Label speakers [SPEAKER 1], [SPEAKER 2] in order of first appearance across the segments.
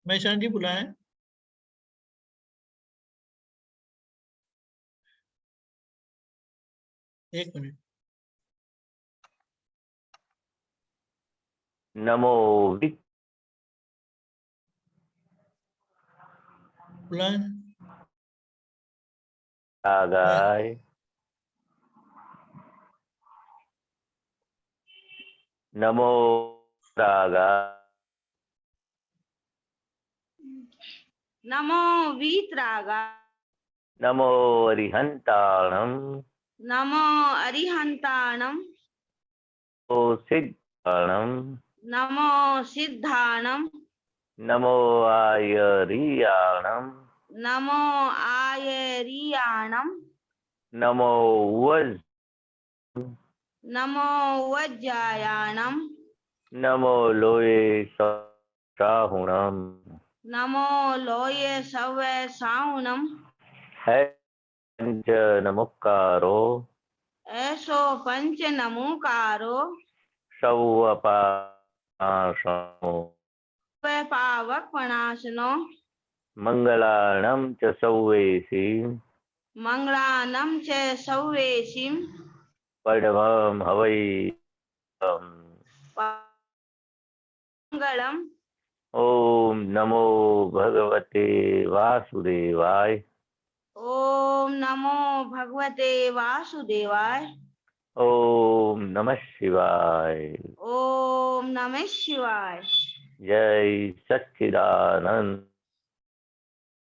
[SPEAKER 1] महेशान जी बुलाएं। एक मिनट।
[SPEAKER 2] नमो
[SPEAKER 1] बुलाएं।
[SPEAKER 2] वित्रागाय नमो वित्रागाय
[SPEAKER 3] नमो वीतरागाय
[SPEAKER 2] नमो अरिहंताणं
[SPEAKER 3] नमो अरिहंताणं
[SPEAKER 2] नमो सिद्धाणं
[SPEAKER 3] नमो सिद्धाणं
[SPEAKER 2] नमो आयरियाणं
[SPEAKER 3] नमो आयरियाणं
[SPEAKER 2] नमो वज
[SPEAKER 3] नमो वज्रायाणं
[SPEAKER 2] नमो लोये साहुणं
[SPEAKER 3] नमो लोये सवे साहुणं
[SPEAKER 2] है पंच नमुकारो
[SPEAKER 3] ऐसो पंच नमोकारो
[SPEAKER 2] सौवपाशो
[SPEAKER 3] वे पावक पणासनो
[SPEAKER 2] मंगलाणं च सौवेसी
[SPEAKER 3] मंगलानं च सौवेशिं
[SPEAKER 2] पडवं हवै
[SPEAKER 3] मंगलम्
[SPEAKER 2] ओम नमो भगवते वासुदेवाय
[SPEAKER 3] ओम नमो भगवते वासुदेवाय
[SPEAKER 2] ओम नमः शिवाय
[SPEAKER 3] ओम नमः शिवाय
[SPEAKER 2] जय सच्चिदानंद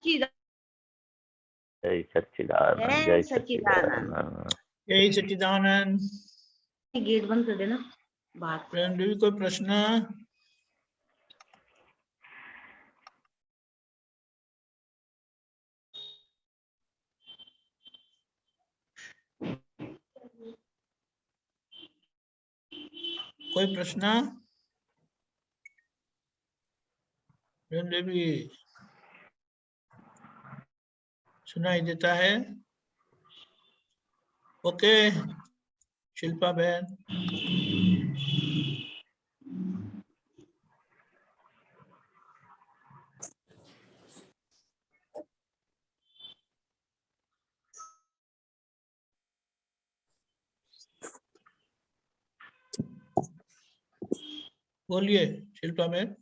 [SPEAKER 2] जय सच्चिदानंद जय सच्चिदानंद
[SPEAKER 1] जय सच्चिदानंद।
[SPEAKER 3] गेट बंद कर देना बात
[SPEAKER 1] प्रेम कोई प्रश्न? कोई प्रश्न? प्रेम देवी सुनाई देता है? ओके शिल्पा बहन। बोलिए शिल्पा बहन।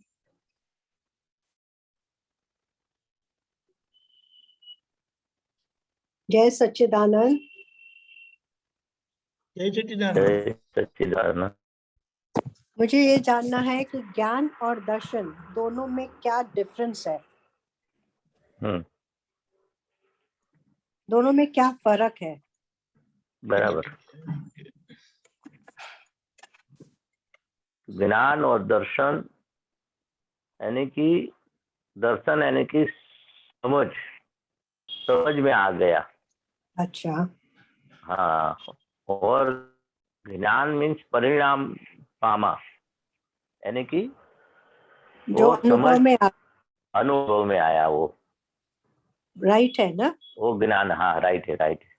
[SPEAKER 4] जय सच्चिदानंद।
[SPEAKER 1] जय सच्चिदानंद।
[SPEAKER 2] जय सच्चिदानंद।
[SPEAKER 4] मुझे ये जानना है कि ज्ञान और दर्शन दोनों में क्या डिफरेंस है? दोनों में क्या फर्क है?
[SPEAKER 2] बराबर। ज्ञान और दर्शन यानी कि दर्शन यानी कि समझ में आ गया।
[SPEAKER 4] अच्छा।
[SPEAKER 2] हाँ, और ज्ञान मीन्स परिणाम पामा यानी कि
[SPEAKER 4] जो
[SPEAKER 2] अनुभव में आया वो।
[SPEAKER 4] राइट है ना?
[SPEAKER 2] वो ज्ञान, हाँ राइट है, राइट है।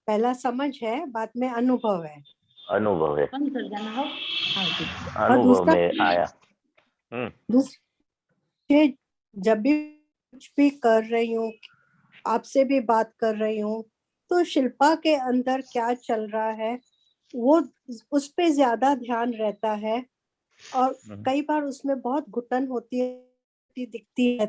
[SPEAKER 4] पहला समझ है, बाद में अनुभव है।
[SPEAKER 2] अनुभव है,
[SPEAKER 4] और
[SPEAKER 2] अनुभव
[SPEAKER 4] दूसरा
[SPEAKER 2] में आया।
[SPEAKER 4] दूसरे जब भी कुछ भी कर रही हूँ, आपसे भी बात कर रही हूँ, तो शिल्पा के अंदर क्या चल रहा है वो उस पे ज्यादा ध्यान रहता है, और कई बार उसमें बहुत घुटन होती है, दिखती है।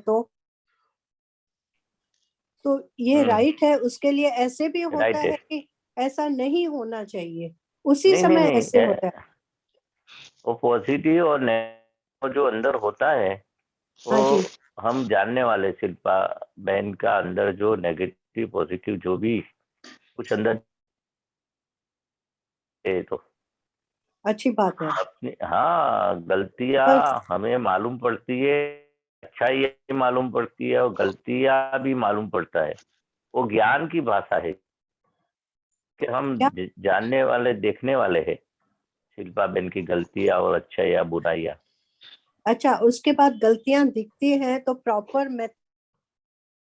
[SPEAKER 4] तो ये राइट है उसके लिए? ऐसे भी होता है कि ऐसा नहीं होना चाहिए, उसी समय ऐसे होता है?
[SPEAKER 2] वो पॉजिटिव और नेगेटिव जो अंदर होता है वो हम जानने वाले। शिल्पा बहन का अंदर जो नेगेटिव पॉजिटिव जो भी कुछ अंदर है तो
[SPEAKER 4] अच्छी बात है।
[SPEAKER 2] अपनी, हाँ, गलतियां हमें मालूम पड़ती है, अच्छाई मालूम पड़ती है और गलतियां भी मालूम पड़ता है। वो ज्ञान की भाषा है कि हम जानने वाले, देखने वाले हैं शिल्पा बहन की गलतियां और अच्छाइयां बुराइयां।
[SPEAKER 4] अच्छा, उसके बाद गलतियां दिखती हैं तो प्रॉपर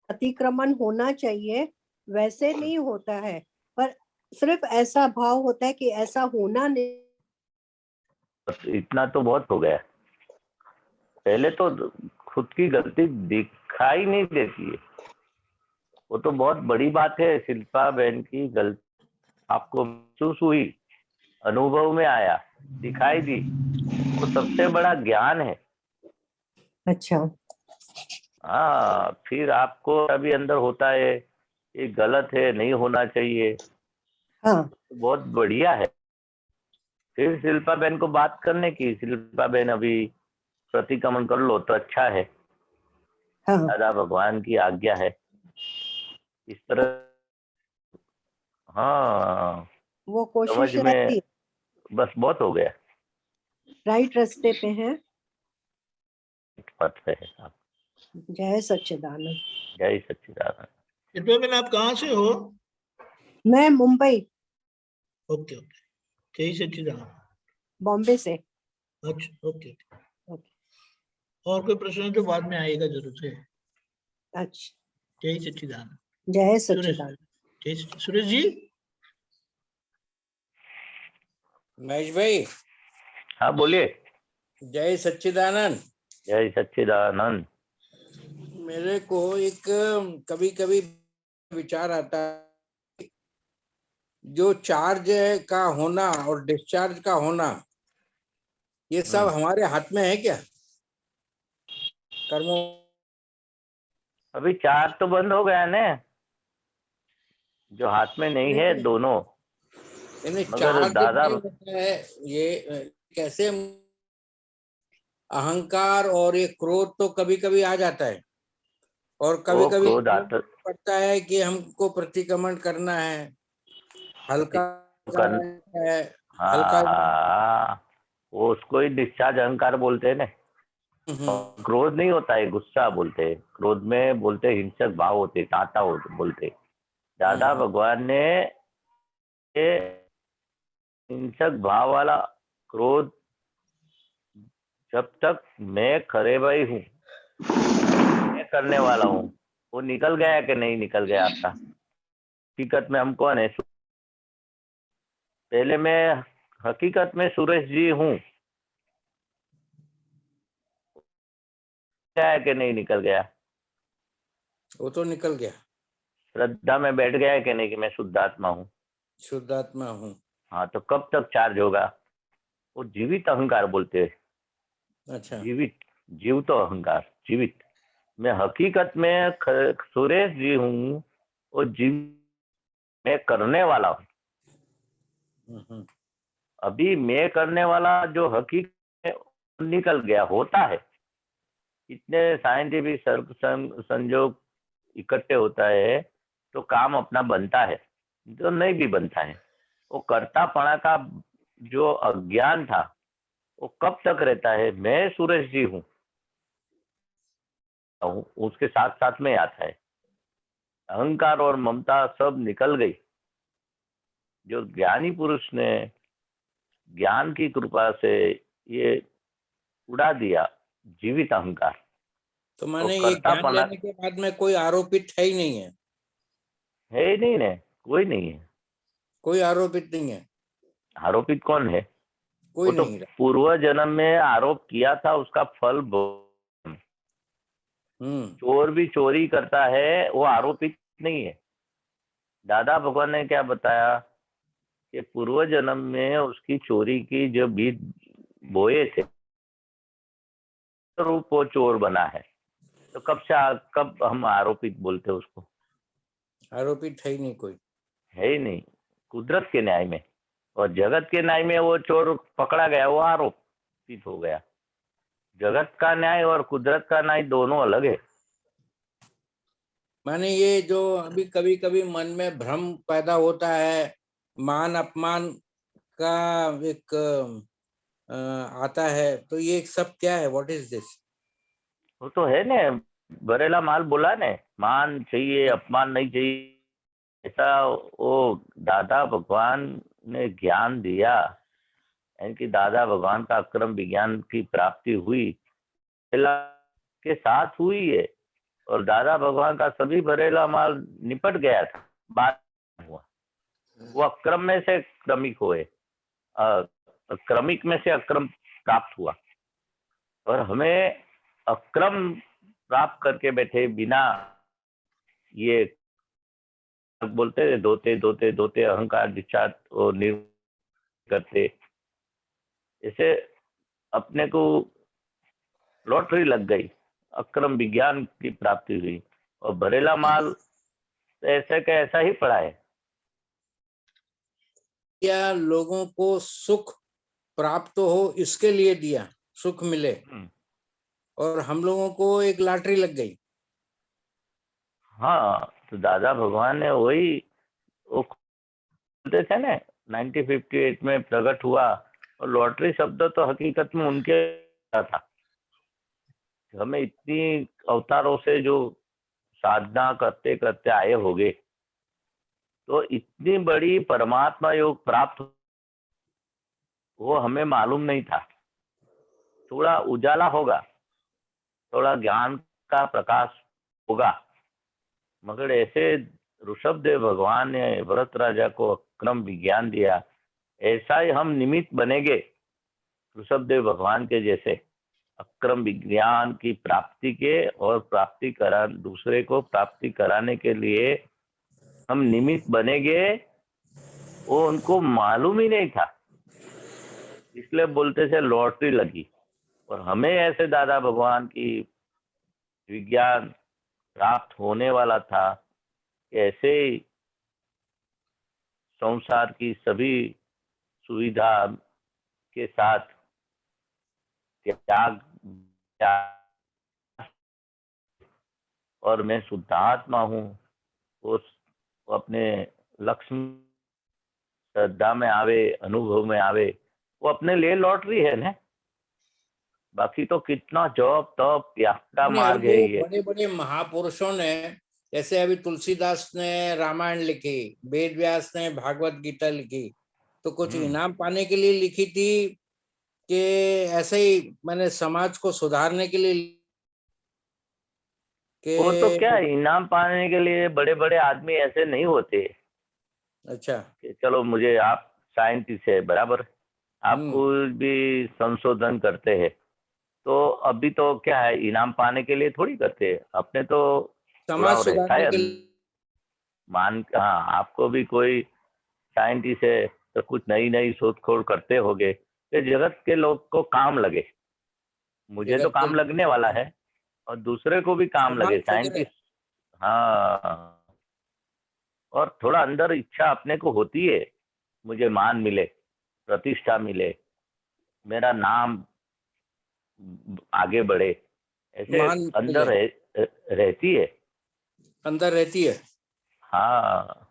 [SPEAKER 4] अतिक्रमण होना चाहिए, वैसे नहीं होता है, पर सिर्फ ऐसा भाव होता है कि ऐसा होना नहीं।
[SPEAKER 2] इतना तो बहुत हो गया। पहले तो खुद की गलती दिखाई नहीं देती है, वो तो बहुत बड़ी बात है। शिल्पा बहन की गलती आपको महसूस हुई, अनुभव में आया, दिखाई दी, वो सबसे बड़ा ज्ञान है।
[SPEAKER 4] अच्छा।
[SPEAKER 2] हाँ, फिर आपको अभी अंदर होता है ये गलत है, नहीं होना चाहिए,
[SPEAKER 4] हाँ
[SPEAKER 2] तो बहुत बढ़िया है। फिर शिल्पा बहन को बात करने की, शिल्पा बहन अभी प्रतिक्रमण कर लो तो अच्छा है,
[SPEAKER 4] हाँ,
[SPEAKER 2] दादा भगवान की आज्ञा है इस तरह। हाँ,
[SPEAKER 4] वो
[SPEAKER 2] समझ
[SPEAKER 4] कोशिश रहती
[SPEAKER 2] में
[SPEAKER 4] है,
[SPEAKER 2] बस बहुत हो गया।
[SPEAKER 4] राइट रास्ते पे है।
[SPEAKER 2] पथ है आप।
[SPEAKER 4] जय सच्चिदानंद।
[SPEAKER 2] जय सच्चिदानंद।
[SPEAKER 1] शिल्पा बहन आप कहाँ से हो?
[SPEAKER 4] मैं मुंबई,
[SPEAKER 1] ओके ओके, जय सच्चिदानंद।
[SPEAKER 4] बॉम्बे से।
[SPEAKER 1] अच्छा ओके।
[SPEAKER 4] ओके,
[SPEAKER 1] और कोई प्रश्न है तो बाद में आएगा जरूर से।
[SPEAKER 4] अच्छा।
[SPEAKER 1] जय सच्चिदानंद।
[SPEAKER 4] जय
[SPEAKER 1] सुरेश,
[SPEAKER 4] सच्चिदानंद।
[SPEAKER 1] सुरेश जी।
[SPEAKER 5] महेश भाई,
[SPEAKER 2] हाँ बोलिए।
[SPEAKER 5] जय सच्चिदानंद।
[SPEAKER 2] जय सच्चिदानंद।
[SPEAKER 5] मेरे को एक कभी कभी विचार आता है, जो चार्ज का होना और डिस्चार्ज का होना, ये सब हमारे हाथ में है क्या? कर्मों
[SPEAKER 2] अभी चार तो बंद हो गया ना, जो हाथ में नहीं है दोनों।
[SPEAKER 5] यानी
[SPEAKER 2] मगर
[SPEAKER 5] चार्ज
[SPEAKER 2] दादा
[SPEAKER 5] नहीं होता है ये कैसे? अहंकार और ये क्रोध तो कभी कभी आ जाता है, और कभी
[SPEAKER 2] वो
[SPEAKER 5] कभी
[SPEAKER 2] क्रोध आता
[SPEAKER 5] पड़ता है कि हमको प्रतिक्रमण करना है, हल्का
[SPEAKER 2] कर,
[SPEAKER 5] है, हल्का।
[SPEAKER 2] हाँ, वो उसको ही डिस्चार्ज अहंकार बोलते हैं ना। क्रोध नहीं होता है, गुस्सा बोलते हैं। क्रोध में बोलते हैं हिंसक भाव होते, ताता होते बोलते। दादा भगवान ने ये हिंसक भाव वाला क्रोध, जब तक मैं खरे भाई हूँ, मैं करने वाला हूँ, वो निकल गया कि नहीं निकल गया आपका? हकीकत में हम कौन है? पहले मैं हकीकत में सुरेश जी हूँ, क्या है कि नहीं निकल गया?
[SPEAKER 5] वो तो निकल गया।
[SPEAKER 2] श्रद्धा में बैठ गया है कि नहीं कि मैं शुद्धात्मा हूँ?
[SPEAKER 5] शुद्धात्मा हूँ।
[SPEAKER 2] हाँ, तो कब तक चार्ज होगा? वो जीवित अहंकार बोलते हैं।
[SPEAKER 5] अच्छा।
[SPEAKER 2] जीवित, जीव तो अहंकार जीवित। मैं हकीकत में सुरेश जी हूँ, वो जीव, मैं करने वाला हूँ। अभी मैं करने वाला जो हकीकत है, निकल गया, होता है। इतने साइंटिफिक संजोग इकट्ठे होता है तो काम अपना बनता है, जो नहीं भी बनता है। वो कर्तापणा का जो अज्ञान था वो कब तक रहता है? मैं सुरेश जी हूँ, उसके साथ साथ में आता है। अहंकार और ममता सब निकल गई। जो ज्ञानी पुरुष ने ज्ञान की कृपा से ये उड़ा दिया जीवित अहंकार,
[SPEAKER 5] तो माने ये ज्ञान
[SPEAKER 2] कर्तापना
[SPEAKER 5] लेने के बाद में कोई आरोपित है ही नहीं है?
[SPEAKER 2] है ही नहीं है, कोई नहीं है।
[SPEAKER 5] कोई आरोपित नहीं है?
[SPEAKER 2] आरोपित कौन है?
[SPEAKER 5] कोई
[SPEAKER 2] वो तो
[SPEAKER 5] नहीं रहा।
[SPEAKER 2] पूर्व जन्म में आरोप किया था, उसका फल चोर भी चोरी करता है, वो आरोपित नहीं है। दादा भगवान ने क्या बताया कि पूर्व जन्म में उसकी चोरी की जो बीज बोए थे, रूप वो चोर बना है। तो कब हम आरोपित बोलते उसको?
[SPEAKER 5] आरोपित है ही नहीं कोई।
[SPEAKER 2] है ही नहीं। कुदरत के न्याय में और जगत के न्याय में वो चोर पकड़ा गया, वो आरोपित हो गया। जगत का न्याय और कुदरत का न्याय दोनों अलग है।
[SPEAKER 5] माने ये जो अभी कभी कभी मन में भ्रम पैदा होता है, मान अपमान का एक आता है, तो ये सब क्या है? What is this?
[SPEAKER 2] वो तो है ने, बरेला माल बोला ने, मान चाहिए अपमान नहीं चाहिए, ऐसा वो दादा भगवान ने ज्ञान दिया। यानी कि दादा भगवान का अक्रम विज्ञान की प्राप्ति हुई, बरेला के साथ हुई है। और दादा भगवान का सभी बरेला माल निपट गया था, बात हुआ। वो अक्रम में से क्रमिक हुए, क्रमिक में से अक्रम प्राप्त हुआ। और हमें अक्रम प्राप्त करके बैठे बिना ये बोलते हैं धोते धोते धोते अहंकार डिस्चार्ज और करते, इसे अपने को लॉटरी लग गई, अक्रम विज्ञान की प्राप्ति हुई और भरेला माल ऐसे का ऐसा ही पड़ा है।
[SPEAKER 5] या लोगों को सुख प्राप्त हो इसके लिए दिया, सुख मिले, और हम लोगों को एक लॉटरी लग गई।
[SPEAKER 2] हाँ, तो दादा भगवान ने वही वो बोलते थे ना 1958 में प्रकट हुआ, और लॉटरी शब्द तो हकीकत में उनके था। हमें इतनी अवतारों से जो साधना करते करते आए होंगे, तो इतनी बड़ी परमात्मा योग प्राप्त वो हमें मालूम नहीं था। थोड़ा उजाला होगा, थोड़ा ज्ञान का प्रकाश होगा, मगर ऐसे ऋषभदेव भगवान ने भरत राजा को अक्रम विज्ञान दिया, ऐसा ही हम निमित्त बनेंगे ऋषभदेव भगवान के जैसे अक्रम विज्ञान की प्राप्ति के, और प्राप्ति करा दूसरे को प्राप्ति कराने के लिए हम निमित्त बनेंगे। वो उनको मालूम ही नहीं था, इसलिए बोलते थे लॉटरी लगी। और हमें ऐसे दादा भगवान की विज्ञान प्राप्त होने वाला था, ऐसे ही संसार की सभी सुविधा के साथ त्याग, और मैं शुद्धात्मा हूँ, उस अपने लक्ष्य श्रद्धा में आवे, अनुभव में आवे, वो अपने लिए लॉटरी है ना। बाकी तो कितना जॉब तप त्याग का मार्ग है ये।
[SPEAKER 5] बड़े बड़े महापुरुषों ने, जैसे अभी तुलसीदास ने रामायण लिखी, वेद व्यास ने भागवत गीता लिखी, तो कुछ इनाम पाने के लिए लिखी थी कि ऐसे ही मैंने समाज को सुधारने के लिए
[SPEAKER 2] वो तो क्या इनाम पाने के लिए बड़े बड़े आदमी ऐसे नहीं होते।
[SPEAKER 5] अच्छा,
[SPEAKER 2] कि चलो मुझे आप साइंटिस्ट है बराबर, आपको भी संशोधन करते हैं, तो अभी तो क्या है इनाम पाने के लिए थोड़ी करते हैं, अपने तो थोड़ा
[SPEAKER 5] समाज
[SPEAKER 2] रहता
[SPEAKER 5] सुधारने
[SPEAKER 2] है
[SPEAKER 5] के लिए।
[SPEAKER 2] मान। हाँ, आपको भी कोई साइंटिस्ट है तो कुछ नई नई शोध खोज करते होगे कि जगत के लोग को काम लगे। मुझे तो
[SPEAKER 5] जगत के
[SPEAKER 2] काम लगने वाला है और दूसरे को भी काम
[SPEAKER 5] समाज
[SPEAKER 2] लगे,
[SPEAKER 5] सुधरे।
[SPEAKER 2] साइंटिस्ट। हाँ, और थोड़ा अंदर इच्छा अपने को होती है, मुझे मान मिले, प्रतिष्ठा मिले, मेरा नाम आगे बढ़े, ऐसे
[SPEAKER 5] मान
[SPEAKER 2] अंदर
[SPEAKER 5] मिले,
[SPEAKER 2] रहती है।
[SPEAKER 5] अंदर रहती है।
[SPEAKER 2] हाँ,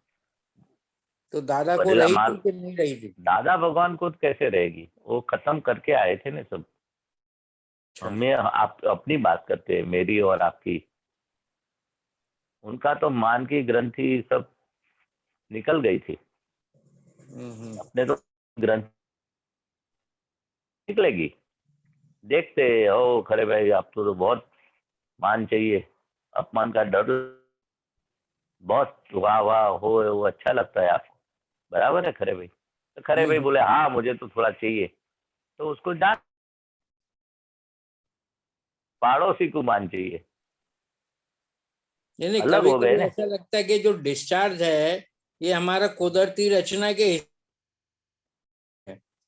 [SPEAKER 5] तो दादा को
[SPEAKER 2] बरेला
[SPEAKER 5] रही
[SPEAKER 2] माल
[SPEAKER 5] थी कि नहीं रही थी?
[SPEAKER 2] दादा भगवान को कैसे रहेगी, वो खत्म करके आए थे ना सब।
[SPEAKER 5] अच्छा।
[SPEAKER 2] हमें आप अपनी बात करते हैं, मेरी और आपकी, उनका तो मान की ग्रंथि सब निकल गई थी। अपने तो ग्रंथ निकलेगी, देखते हो खरे भाई, आपको तो बहुत मान चाहिए, अपमान का डर बहुत, वाह वाह हो वो अच्छा लगता है आपको, बराबर है खरे भाई। तो खरे भाई बोले हाँ मुझे तो थोड़ा चाहिए, तो उसको डांट, पड़ोसी को मान चाहिए,
[SPEAKER 5] नहीं,
[SPEAKER 2] अलग
[SPEAKER 5] कभी
[SPEAKER 2] हो गए
[SPEAKER 5] कभी
[SPEAKER 2] ना।
[SPEAKER 5] ऐसा लगता है कि जो डिस्चार्ज है ये हमारा कुदरती रचना के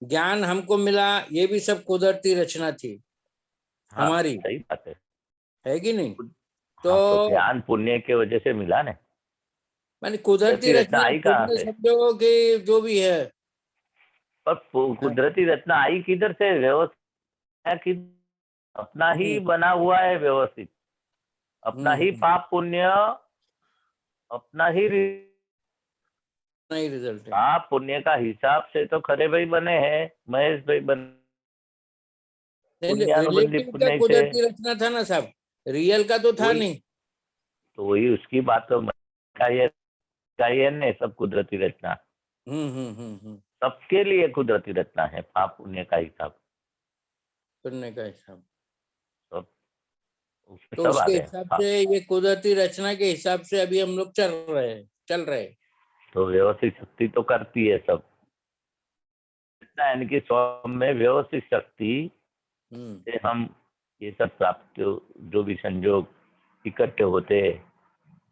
[SPEAKER 5] ज्ञान हमको मिला, ये भी सब कुदरती रचना थी
[SPEAKER 2] हाँ,
[SPEAKER 5] हमारी,
[SPEAKER 2] सही बात
[SPEAKER 5] है कि नहीं?
[SPEAKER 2] हाँ, तो
[SPEAKER 5] तो
[SPEAKER 2] ज्ञान पुण्य के वजह से मिला ना।
[SPEAKER 5] माने कुदरती
[SPEAKER 2] कुदरती रचना
[SPEAKER 5] रचना
[SPEAKER 2] आई
[SPEAKER 5] खुद
[SPEAKER 2] कहाँ
[SPEAKER 5] में
[SPEAKER 2] से?
[SPEAKER 5] समझो कि जो भी है।
[SPEAKER 2] पर कुदरती रचना आई किधर से? व्यवस्था की अपना ही बना हुआ है व्यवस्थित, अपना ही पाप पुण्य, अपना ही
[SPEAKER 5] नहीं रिजल्ट है।
[SPEAKER 2] पाप पुण्य का हिसाब से तो खरे भाई बने हैं, महेश भाई बने पुण्यानुबंधी
[SPEAKER 5] रिलेटिव का
[SPEAKER 2] पुण्य से।
[SPEAKER 5] कुदरती रचना था ना साहब, रियल का तो था
[SPEAKER 2] वही
[SPEAKER 5] नहीं।
[SPEAKER 2] तो वही उसकी बात तो का ये नहीं, सब कुदरती रचना, सबके लिए कुदरती रचना है, पाप पुण्य का हिसाब
[SPEAKER 5] करने का हिसाब,
[SPEAKER 2] सब उसमें
[SPEAKER 5] तो
[SPEAKER 2] सब आ
[SPEAKER 5] उसके
[SPEAKER 2] गए।
[SPEAKER 5] हिसाब
[SPEAKER 2] हाँ,
[SPEAKER 5] से ये कुदरती रचना के हिसाब से अभी हम लोग चल रहे।
[SPEAKER 2] तो व्यवस्थित शक्ति तो करती है सब, यानी कि स्वयं में व्यवस्थित शक्ति से हम ये सब प्राप्त जो भी संयोग इकट्ठे होते हैं,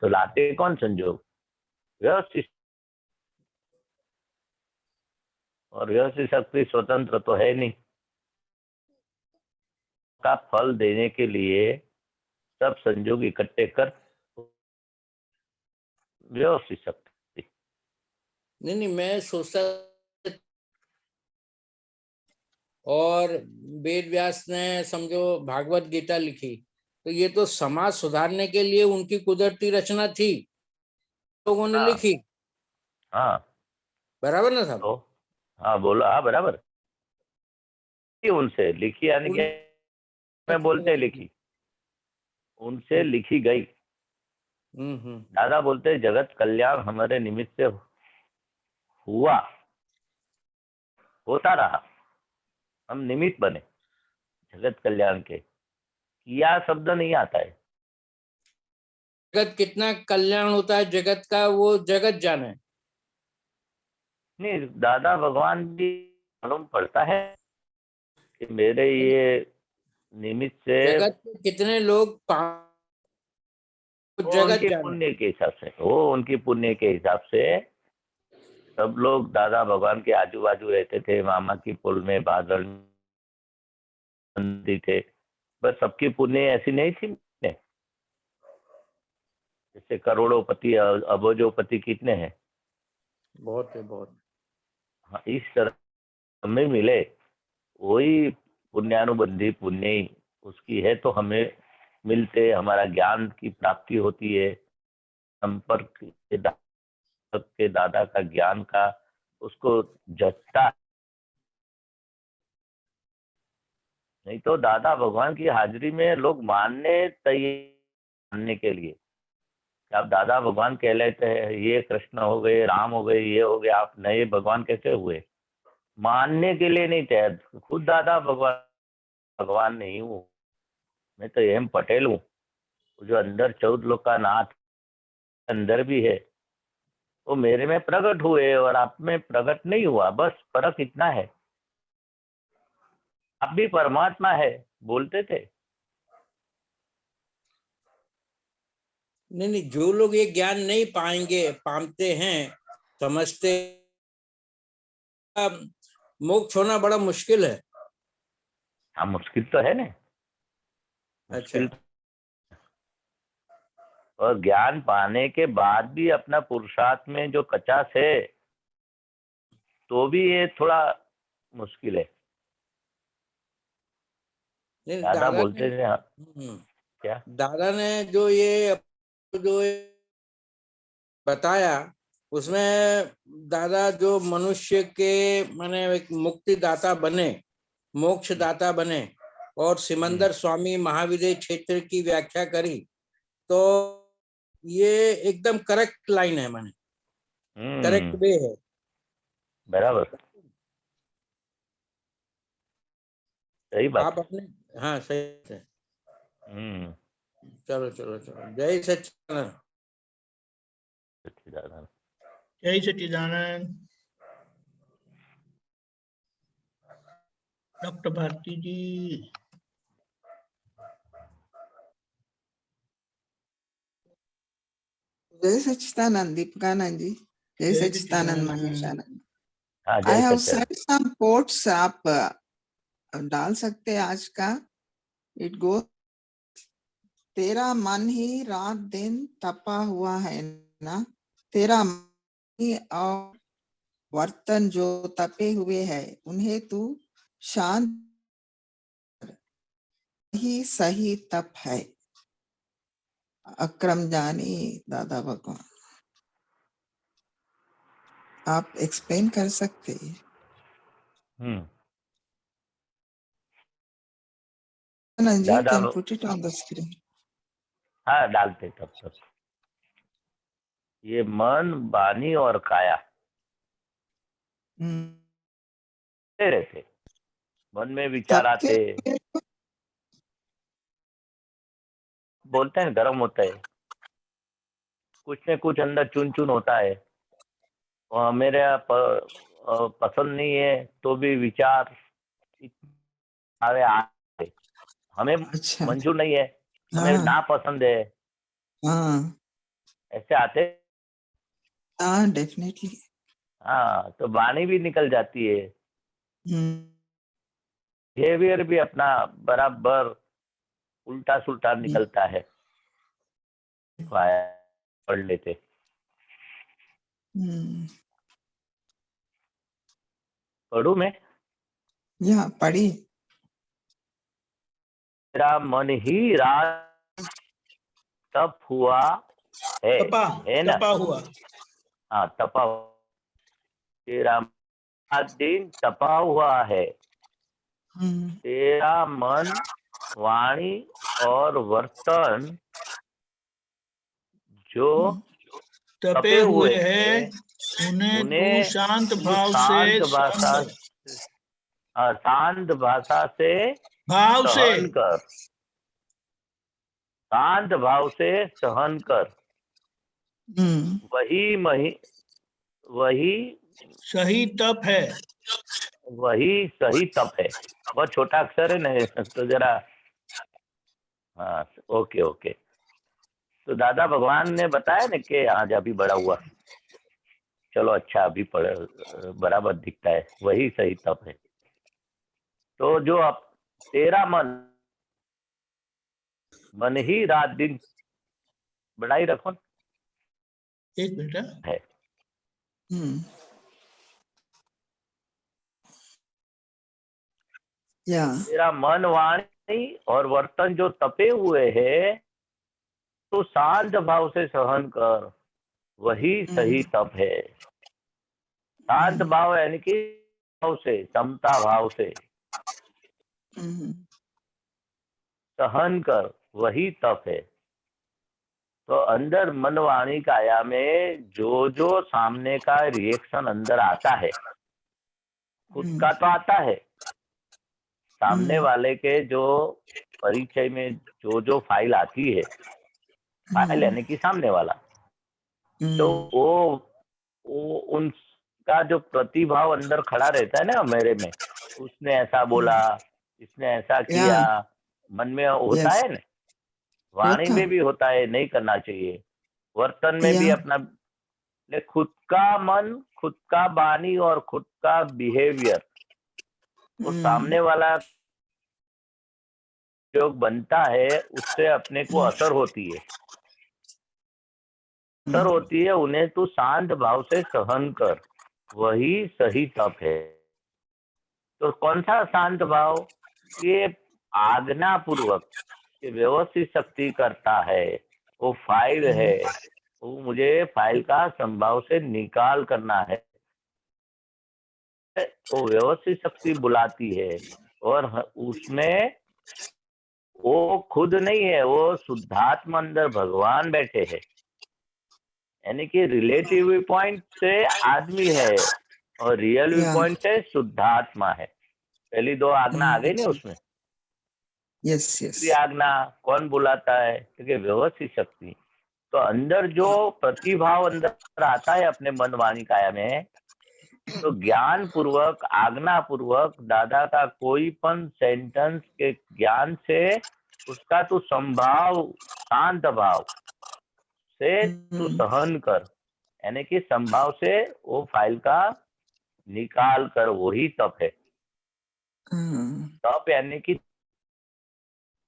[SPEAKER 2] तो लाते कौन संयोग? व्यवस्थित। और व्यवस्थित शक्ति स्वतंत्र तो है नहीं, का फल देने के लिए सब संयोग इकट्ठे कर व्यवस्थित शक्ति।
[SPEAKER 5] नहीं, मैं सोचता, और वेद व्यास ने समझो भागवत गीता लिखी, तो ये तो समाज सुधारने के लिए उनकी कुदरती रचना थी, लोगों ने
[SPEAKER 2] हाँ।
[SPEAKER 5] लिखी।
[SPEAKER 2] हाँ
[SPEAKER 5] बराबर ना साहब?
[SPEAKER 2] तो हाँ बोला, हाँ बराबर। उनसे लिखी यानी कि मैं बोलते लिखी, उनसे लिखी गई। दादा बोलते जगत कल्याण हमारे निमित्त से हुआ, होता रहा, हम निमित्त बने जगत कल्याण के। किया शब्द नहीं आता है।
[SPEAKER 5] जगत कितना कल्याण होता है जगत का, वो जगत जाने।
[SPEAKER 2] नहीं, दादा भगवान भी मालूम पड़ता है कि मेरे ये निमित्त से
[SPEAKER 5] जगत के कितने लोग
[SPEAKER 2] वो
[SPEAKER 5] जगत
[SPEAKER 2] उनके
[SPEAKER 5] जाने।
[SPEAKER 2] पुण्य के हिसाब से, वो उनकी पुण्य के हिसाब से सब लोग दादा भगवान के आजू बाजू रहते थे, मामा की पुल में बादल थे, बस सबकी पुण्य ऐसी नहीं थी। जैसे करोड़ों-पति अबजों-पति कितने हैं,
[SPEAKER 5] बहुत है, बहुत।
[SPEAKER 2] हाँ, इस तरह हमें मिले वही पुण्यानुबंधी पुण्य ही उसकी है, तो हमें मिलते, हमारा ज्ञान की प्राप्ति होती है, संपर्क के दादा का ज्ञान का उसको जचता। नहीं तो दादा भगवान की हाजिरी में लोग मानने मानने के लिए आप दादा भगवान कह लेते हैं, ये कृष्ण हो गए, राम हो गए, ये हो गया, आप नए भगवान कैसे हुए? मानने के लिए नहीं तैयार। खुद दादा भगवान नहीं हूँ मैं, तो एम पटेल हूँ। जो अंदर 14 लोग का नाथ अंदर भी है, वो मेरे में प्रकट हुए और आप में प्रकट नहीं हुआ, बस फर्क इतना है। आप भी परमात्मा है बोलते थे।
[SPEAKER 5] नहीं, जो लोग ये ज्ञान नहीं पाएंगे, पाते हैं, समझते, मोक्ष होना बड़ा मुश्किल है।
[SPEAKER 2] हाँ, मुश्किल तो है ना, मुश्किल।
[SPEAKER 5] अच्छा।
[SPEAKER 2] और ज्ञान पाने के बाद भी अपना पुरुषार्थ में जो कचास है, तो भी ये थोड़ा मुश्किल है।
[SPEAKER 5] नहीं,
[SPEAKER 2] दादा
[SPEAKER 5] दादा
[SPEAKER 2] बोलते
[SPEAKER 5] ने
[SPEAKER 2] थे, हाँ, क्या
[SPEAKER 5] दादा ने जो बताया, उसमें दादा जो मनुष्य के माने एक मुक्ति दाता बने, मोक्ष दाता बने, और सिमंदर स्वामी महाविदय क्षेत्र की व्याख्या करी, तो ये एकदम करेक्ट लाइन है, माने करेक्ट वे है।
[SPEAKER 2] बराबर, सही बात
[SPEAKER 5] आप अपने, हाँ सही है।
[SPEAKER 2] है।
[SPEAKER 5] चलो चलो चलो, जय सच्चिदानंद।
[SPEAKER 2] सच्चिदानंद।
[SPEAKER 1] जय सच्चिदानंद। डॉक्टर भारती जी।
[SPEAKER 6] जय सच्चिदानंद दीपकानंद जी, जय
[SPEAKER 1] जय
[SPEAKER 6] सच्चिदानंद
[SPEAKER 1] सच्चिदानंद।
[SPEAKER 6] महेशानंद।
[SPEAKER 2] हाँ,
[SPEAKER 6] आई
[SPEAKER 2] जय
[SPEAKER 6] have
[SPEAKER 2] Sachchidanand.
[SPEAKER 6] Set some quotes, आप डाल सकते हैं आज का। इट गो, तेरा मन ही रात दिन तपा हुआ है ना, तेरा मन ही और वर्तन जो तपे हुए है, उन्हें तू शांत ही सही तप है। अक्रम जानी दादा भगवान, आप एक्सप्लेन कर सकते हैं? जी,
[SPEAKER 2] दादा
[SPEAKER 6] can put it on the screen.
[SPEAKER 2] हाँ, डालते तब तक। ये मन, वाणी और काया रहते, मन में विचार आते, बोलते हैं गर्म होता है, कुछ न कुछ अंदर चुन चुन होता है, और मेरे पसंद नहीं है तो भी विचार आते, हमें
[SPEAKER 6] अच्छा
[SPEAKER 2] मंजूर नहीं है, हमें
[SPEAKER 6] हाँ
[SPEAKER 2] ना पसंद है,
[SPEAKER 6] हाँ
[SPEAKER 2] ऐसे आते।
[SPEAKER 6] हाँ डेफिनेटली।
[SPEAKER 2] हाँ, तो वाणी भी निकल जाती है,
[SPEAKER 6] हम्म
[SPEAKER 2] बिहेवियर भी अपना बराबर उल्टा सुल्टा निकलता है। पढ़ लेते।
[SPEAKER 6] हम्म
[SPEAKER 2] पढ़ू मैं?
[SPEAKER 6] या पढ़ी।
[SPEAKER 2] मेरा मन ही रात तप हुआ है
[SPEAKER 1] तपा
[SPEAKER 2] है ना?
[SPEAKER 1] तपा हुआ।
[SPEAKER 2] हाँ, तपा। तेरा रात दिन तपा हुआ है।
[SPEAKER 6] हम्म
[SPEAKER 2] तेरा मन, वाणी और वर्तन जो
[SPEAKER 6] हम्म,
[SPEAKER 1] तपे
[SPEAKER 2] तपे
[SPEAKER 1] हुए
[SPEAKER 2] हुए
[SPEAKER 1] हैं,
[SPEAKER 2] हैं,
[SPEAKER 1] उन्हें तू
[SPEAKER 2] उन्हें
[SPEAKER 1] शांत
[SPEAKER 2] तू
[SPEAKER 1] भाव से
[SPEAKER 2] शांत
[SPEAKER 1] सहन
[SPEAKER 2] भाषा
[SPEAKER 1] कर।
[SPEAKER 2] शांत भाषा से
[SPEAKER 1] भाव से।
[SPEAKER 2] सहन कर। शांत भाव से सहन कर। वही वही
[SPEAKER 1] सही तप है।
[SPEAKER 2] वही सही तप है। बहुत छोटा अक्षर है ना, तो जरा। हाँ, ओके ओके। तो दादा भगवान ने बताया ना कि आज अभी बड़ा हुआ, चलो अच्छा अभी पढ़ बराबर दिखता है, वही सही तप है। तो जो अब तेरा मन ही रात दिन बढ़ाई रखो
[SPEAKER 1] एक मिनट हाँ।
[SPEAKER 2] है।
[SPEAKER 6] हम्म या
[SPEAKER 2] तेरा मन, वाणी और वर्तन जो तपे हुए है, तो शांत भाव से सहन कर, वही सही तप है। शांत भाव यानी कि भाव से, समता भाव से सहन कर, वही तप है। तो अंदर मन, वाणी, काया में जो जो सामने का रिएक्शन अंदर आता है, खुद का तो आता है, सामने वाले के जो परिचय में जो जो फाइल आती है, फाइल यानी कि सामने वाला, तो वो उनका जो प्रतिभाव अंदर खड़ा रहता है ना मेरे में, उसने ऐसा बोला, इसने ऐसा
[SPEAKER 6] या
[SPEAKER 2] किया, मन में होता
[SPEAKER 6] यस
[SPEAKER 2] है ना, वाणी
[SPEAKER 6] होता
[SPEAKER 2] में भी होता है, नहीं करना चाहिए, वर्तन में
[SPEAKER 6] या
[SPEAKER 2] भी अपना। खुद का मन, खुद का वाणी और खुद का बिहेवियर, वो सामने वाला जो बनता है उससे अपने को असर होती है, असर होती है। उन्हें तू शांत भाव से सहन कर, वही सही तप है। तो कौन सा शांत भाव? ये आज्ञा पूर्वक, ये व्यवस्थित शक्ति करता है, वो फाइल है, वो मुझे फाइल का संभाव से निकाल करना है, वो व्यवस्थित शक्ति बुलाती है। और उसमें वो खुद नहीं है, वो शुद्धात्मा अंदर भगवान बैठे हैं, यानी कि रिलेटिव व्यू पॉइंट से आदमी है और रियल व्यू
[SPEAKER 6] या
[SPEAKER 2] पॉइंट से शुद्धात्मा है। पहली दो आज्ञा आ गई ना उसमें।
[SPEAKER 6] यस यस
[SPEAKER 2] दूसरी आज्ञा कौन बुलाता है? क्योंकि व्यवस्थित शक्ति। तो अंदर जो प्रतिभाव अंदर आता है अपने मन, वाणी, काया में, तो ज्ञान पूर्वक, आज्ञा पूर्वक दादा का कोई पण सेंटेंस के ज्ञान से उसका तू संभाव, शांत भाव से तू सहन कर, यानी कि संभाव से वो फाइल का निकाल कर, वही तप है। तप यानी कि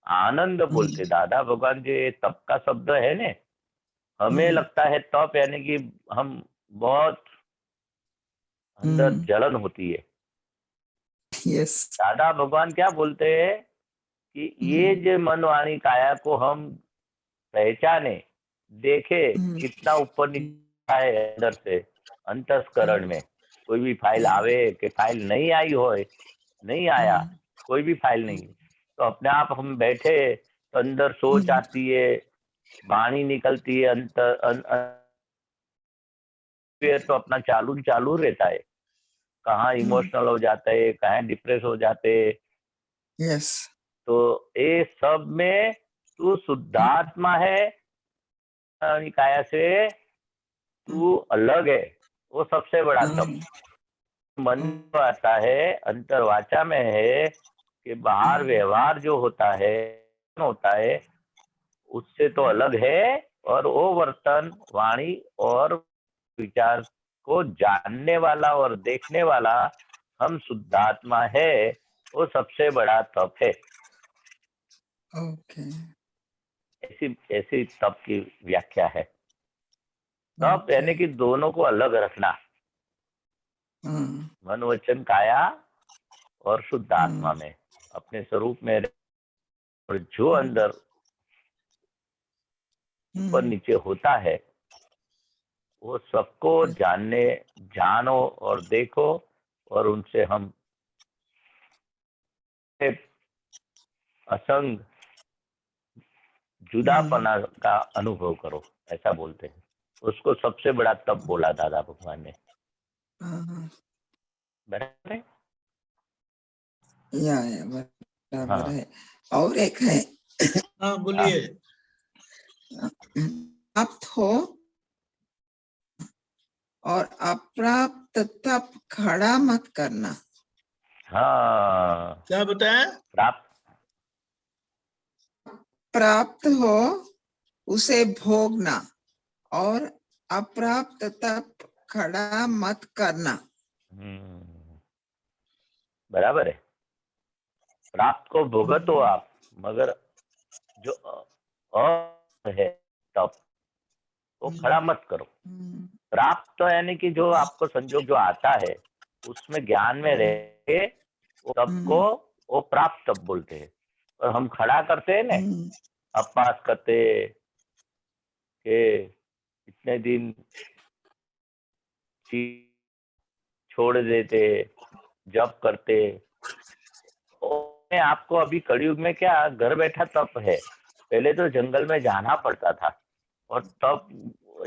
[SPEAKER 2] आनंद बोलते दादा भगवान। जो ये तप का शब्द है ने, हमें लगता है तप यानी कि हम बहुत अंदर जलन होती है।
[SPEAKER 6] यस
[SPEAKER 2] दादा भगवान क्या बोलते हैं कि ये जो मन, वाणी, काया को हम पहचाने, देखे कितना ऊपर नीचे है अंदर से, अंतस्करण में कोई भी फाइल आवे कि फाइल नहीं आई हो, नहीं आया, कोई भी फाइल नहीं, तो अपने आप हम बैठे तो अंदर सोच आती है, वाणी निकलती है, तो अपना चालू चालू रहता है। कहाँ इमोशनल हो जाते है, कहाँ डिप्रेस हो जाते।
[SPEAKER 6] यस
[SPEAKER 2] तो ये सब में तू शुद्धात्मा है, काया से तू अलग है, वो सबसे बड़ा तप। मन में आता है, अंतर वाचा में है, कि बाहर व्यवहार जो होता है उससे तो अलग है, और वो वर्तन, वाणी और विचार को जानने वाला और देखने वाला हम शुद्धात्मा है, वो सबसे बड़ा तप है।
[SPEAKER 6] ओके
[SPEAKER 2] ऐसी ऐसी तप की व्याख्या है। तप यानी कि दोनों को अलग रखना, मन वचन काया और शुद्ध आत्मा में, अपने स्वरूप में और जो अंदर ऊपर नीचे होता है वो सबको जानो और देखो, और उनसे हम असंग जुदापना का अनुभव करो, ऐसा बोलते हैं। उसको सबसे बड़ा तप बोला दादा भगवान ने। बराबर है?
[SPEAKER 6] या बराबर
[SPEAKER 2] हाँ
[SPEAKER 6] है। और एक है
[SPEAKER 1] हाँ बोलिए।
[SPEAKER 6] प्राप्त हो और अप्राप्त तप खड़ा मत करना।
[SPEAKER 2] हाँ,
[SPEAKER 1] क्या बताया?
[SPEAKER 6] प्राप्त हो उसे भोगना और अप्राप्त तप खड़ा मत करना।
[SPEAKER 2] बराबर है। प्राप्त को भुगतो आप, मगर जो है तप वो खड़ा मत करो। प्राप्त तो यानी कि जो आपको संजोग जो आता है उसमें ज्ञान में रह के वो तप को वो प्राप्त तप बोलते हैं। और हम खड़ा करते हैं ना, अभ्यास करते कि इतने दिन छोड़ देते, जप करते। आपको अभी कलयुग में क्या घर बैठा तप है, पहले तो जंगल में जाना पड़ता था, और तब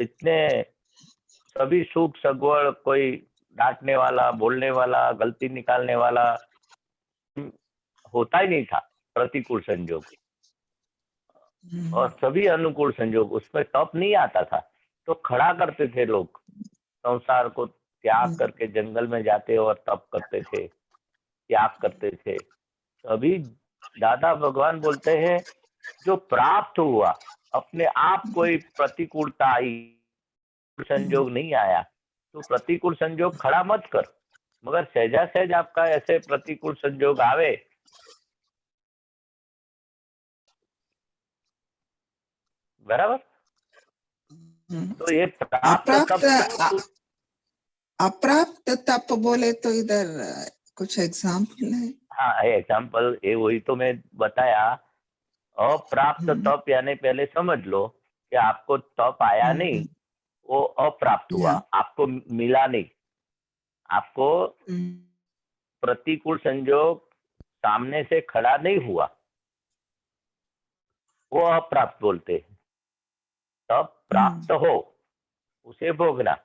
[SPEAKER 2] इतने सभी सुख सगवड़, कोई डांटने वाला, बोलने वाला, गलती निकालने वाला होता ही नहीं था, प्रतिकूल संजोग और सभी अनुकूल संजोग, उसमें तप नहीं आता था। तो खड़ा करते थे लोग, संसार को त्याग करके जंगल में जाते और तप करते थे, त्याग करते थे। अभी दादा भगवान बोलते हैं जो प्राप्त हुआ, अपने आप कोई प्रतिकूलता आई, संजोग नहीं आया, तो प्रतिकूल संजोग खड़ा मत कर, मगर सहजा सहज आपका ऐसे प्रतिकूल संजोग आवे, बराबर। तो ये प्राप्त तप,
[SPEAKER 6] अप्राप्त तप बोले तो इधर कुछ एग्जाम्पल है?
[SPEAKER 2] हाँ एग्जाम्पल ये वही तो मैं बताया। अप्राप्त तप यानी पहले समझ लो कि आपको तप आया नहीं, वो अप्राप्त हुआ, आपको मिला नहीं, आपको प्रतिकूल संजोग सामने से खड़ा नहीं हुआ, वो अप्राप्त बोलते हैं। तब प्राप्त हो उसे भोगना,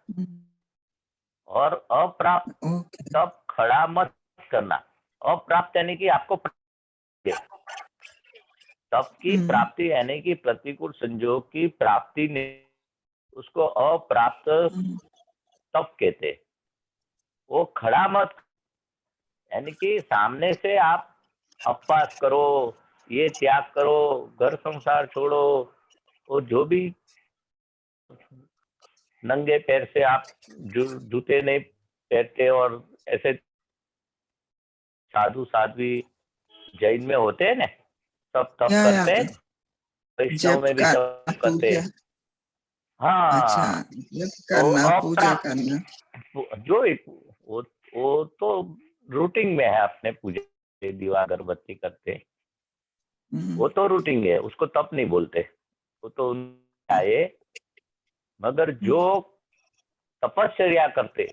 [SPEAKER 2] और अप्राप्त तब खड़ा मत करना। अप्राप्त यानी कि आपको तब की प्राप्ति यानी कि प्रतिकूल संजोग की प्राप्ति ने, उसको अप्राप्त तप कहते। वो खड़ा मत यानी कि सामने से आप अपवास करो, ये त्याग करो, घर संसार छोड़ो, और जो भी नंगे पैर से आप जूते नहीं पहनते, और ऐसे साधु साध्वी जैन में होते हैं ना, सब तप करते हैं, वैष्णव में भी तप करते हैं। हाँ
[SPEAKER 6] अच्छा, जप करना, पूजा करना,
[SPEAKER 2] जो वो तो रूटीन में है, अपने पूजा दीवा अगरबत्ती करते, वो तो रूटीन है, उसको तप नहीं बोलते, वो तो आए। मगर जो तपस्या करते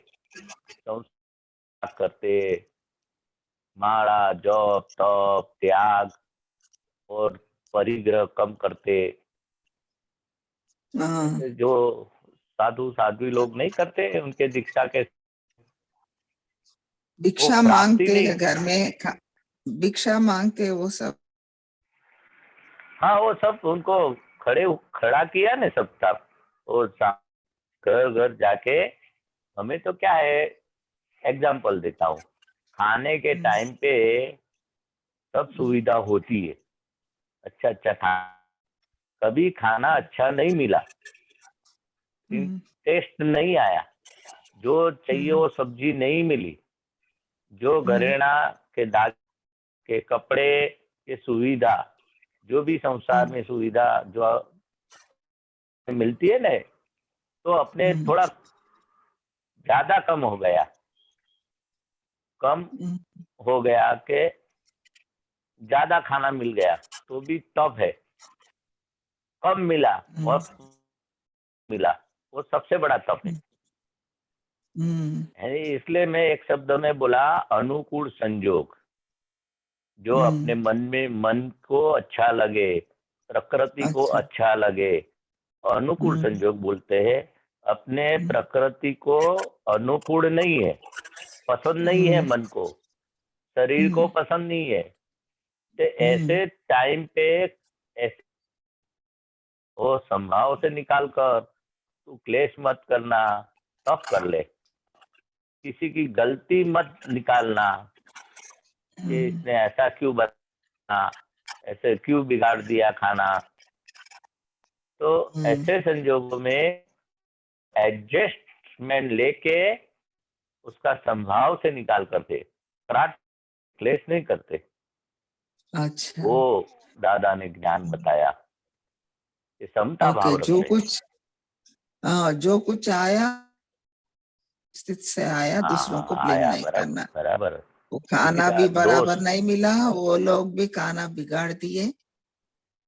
[SPEAKER 2] माला जप तप त्याग और परिग्रह कम करते, जो साधु साध्वी लोग नहीं करते, उनके दीक्षा के
[SPEAKER 6] भिक्षा मांगते घर में, भिक्षा मांगते वो सब।
[SPEAKER 2] हाँ वो सब उनको खड़ा किया ना सब वो घर घर जाके। हमें तो क्या है, एग्जाम्पल देता हूँ, खाने के टाइम पे सब सुविधा होती है, अच्छा अच्छा कभी खाना अच्छा नहीं मिला, टेस्ट नहीं आया, जो चाहिए वो सब्जी नहीं मिली, जो घरेणा के दाग के कपड़े के सुविधा, जो भी संसार में सुविधा जो मिलती है ना, तो अपने थोड़ा ज्यादा कम हो गया कि ज्यादा खाना मिल गया तो भी टफ है, कम मिला और मिला वो सबसे बड़ा टफ है। इसलिए मैं एक शब्द में बोला अनुकूल संजोग, जो अपने मन को अच्छा लगे, प्रकृति को अच्छा लगे, अनुकूल संजोग बोलते हैं। अपने प्रकृति को अनुकूल नहीं है, पसंद नहीं है, मन को, शरीर को पसंद नहीं है, तो ऐसे टाइम पे ऐसे वो संभाव से निकाल कर तू क्लेश मत करना, तब कर ले, किसी की गलती मत निकालना कि इसने ऐसा क्यों बना, ऐसे क्यों बिगाड़ दिया खाना। तो ऐसे संजोगों में एडजस्टमेंट लेके उसका संभाव से निकाल करते, क्लेश नहीं करते।
[SPEAKER 6] अच्छा,
[SPEAKER 2] वो दादा ने ज्ञान बताया कि समता भाव
[SPEAKER 6] जो
[SPEAKER 2] रखने।
[SPEAKER 6] कुछ जो कुछ आया स्थिति से आया, दूसरों को ब्लेम
[SPEAKER 2] आया,
[SPEAKER 6] नहीं करना।
[SPEAKER 2] बराबर।
[SPEAKER 6] वो खाना भी बराबर नहीं मिला, वो लोग भी खाना बिगाड़ दिए।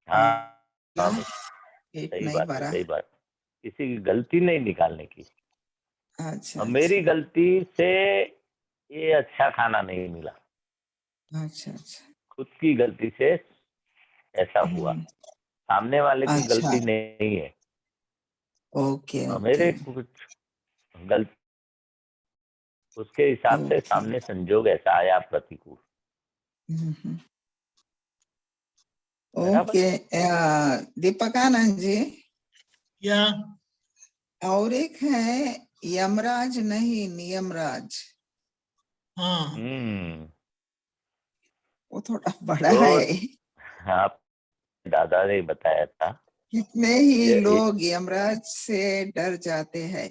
[SPEAKER 2] हाँ,
[SPEAKER 6] पेट
[SPEAKER 2] सही
[SPEAKER 6] नहीं
[SPEAKER 2] बात है,
[SPEAKER 6] भरा।
[SPEAKER 2] सही बात। किसी की गलती नहीं निकालने की।
[SPEAKER 6] अच्छा,
[SPEAKER 2] मेरी गलती से ये अच्छा खाना नहीं मिला,
[SPEAKER 6] अच्छा, अच्छा,
[SPEAKER 2] खुद की गलती से ऐसा हुआ, सामने वाले की
[SPEAKER 6] अच्छा,
[SPEAKER 2] गलती नहीं है।
[SPEAKER 6] ओके,
[SPEAKER 2] मेरे कुछ गलती, उसके हिसाब से सामने संजोग ऐसा आया प्रतिकूल।
[SPEAKER 6] ओके। दीपक आनंद जी,
[SPEAKER 1] क्या?
[SPEAKER 6] और एक है यमराज नहीं नियमराज।
[SPEAKER 1] हाँ,
[SPEAKER 6] वो थोड़ा बड़ा
[SPEAKER 2] तो
[SPEAKER 6] है।
[SPEAKER 2] आप दादा ने बताया था,
[SPEAKER 6] कितने ही लोग यमराज से डर जाते हैं।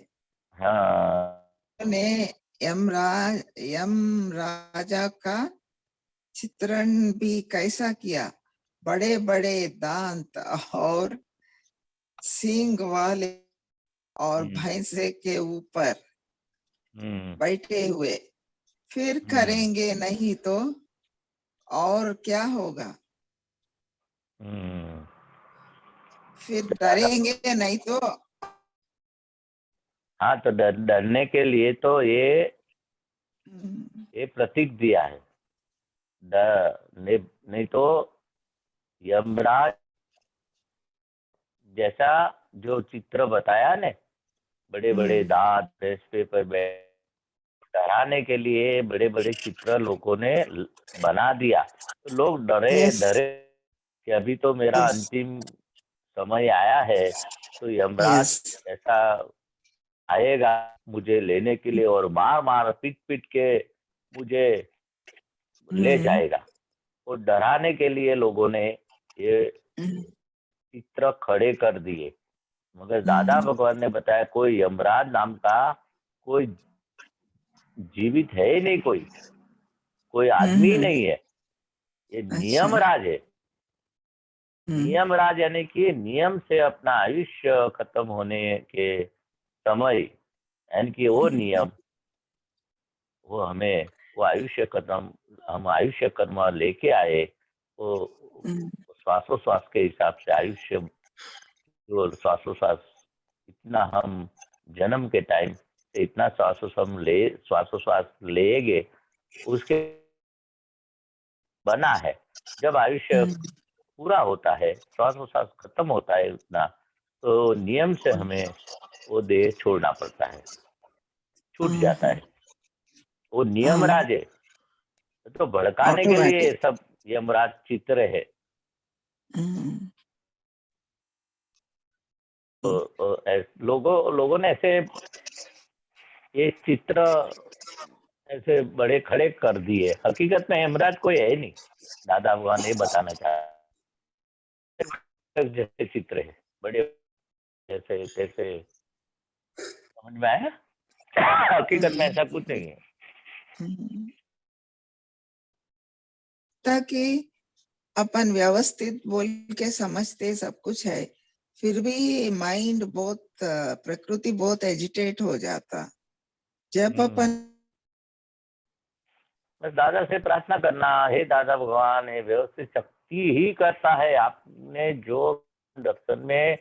[SPEAKER 2] हाँ,
[SPEAKER 6] ने यम राजा का चित्रण भी कैसा किया, बड़े बड़े दांत और सींग वाले और भैंसे के ऊपर बैठे हुए, फिर करेंगे नहीं तो और क्या होगा, फिर डरेंगे नहीं तो।
[SPEAKER 2] हाँ, तो डरने के लिए तो ये प्रतीक दिया है, नहीं तो यमराज जैसा जो चित्र बताया ने, बड़े बड़े दांत पे पर डराने के लिए बड़े बड़े चित्र लोगों ने बना दिया, तो लोग डरे कि अभी तो मेरा अंतिम समय आया है, तो यमराज ऐसा आएगा मुझे लेने के लिए और मार मार पीट पीट के मुझे ले जाएगा। वो डराने के लिए लोगों ने ये चित्र खड़े कर दिए, मगर दादा भगवान ने बताया कोई यमराज नाम का कोई जीवित है ही नहीं, कोई आदमी नहीं है, ये नियम राज है। नियम राज यानी कि नियम से अपना आयुष्य खत्म होने के समय, यानी कि वो नियम, वो हमें वो आयुष्य खत्म, हम आयुष्य कर्म लेके आए, वो श्वासोश्वास के हिसाब से आयुष्य, जो श्वासोश्वास इतना हम जन्म के टाइम से इतना श्वासोश्वास लेंगे, उसके बना है। जब आयुष्य पूरा होता है, श्वासोश्वास खत्म होता है उतना, तो नियम से हमें वो देह छोड़ना पड़ता है, छूट जाता है। वो नियम राज है, तो भड़काने के लिए सब यमराज चित्र है। तो लोगों ने ऐसे ये चित्र ऐसे बड़े खड़े कर दिए, हकीकत में यमराज कोई है नहीं, दादा भगवान ये बताना चाहते जैसे चित्र है, बड़े जैसे तैसे, समझ में आया? हकीकत में ऐसा कुछ नहीं है।
[SPEAKER 6] ताकि अपन व्यवस्थित बोल के समझते सब कुछ है, फिर भी माइंड बहुत प्रकृति बहुत एजिटेट हो जाता जब अपन।
[SPEAKER 2] बस दादा से प्रार्थना करना, हे दादा भगवान, हे व्यवस्थित शक्ति ही करता है। आपने जो दर्शन में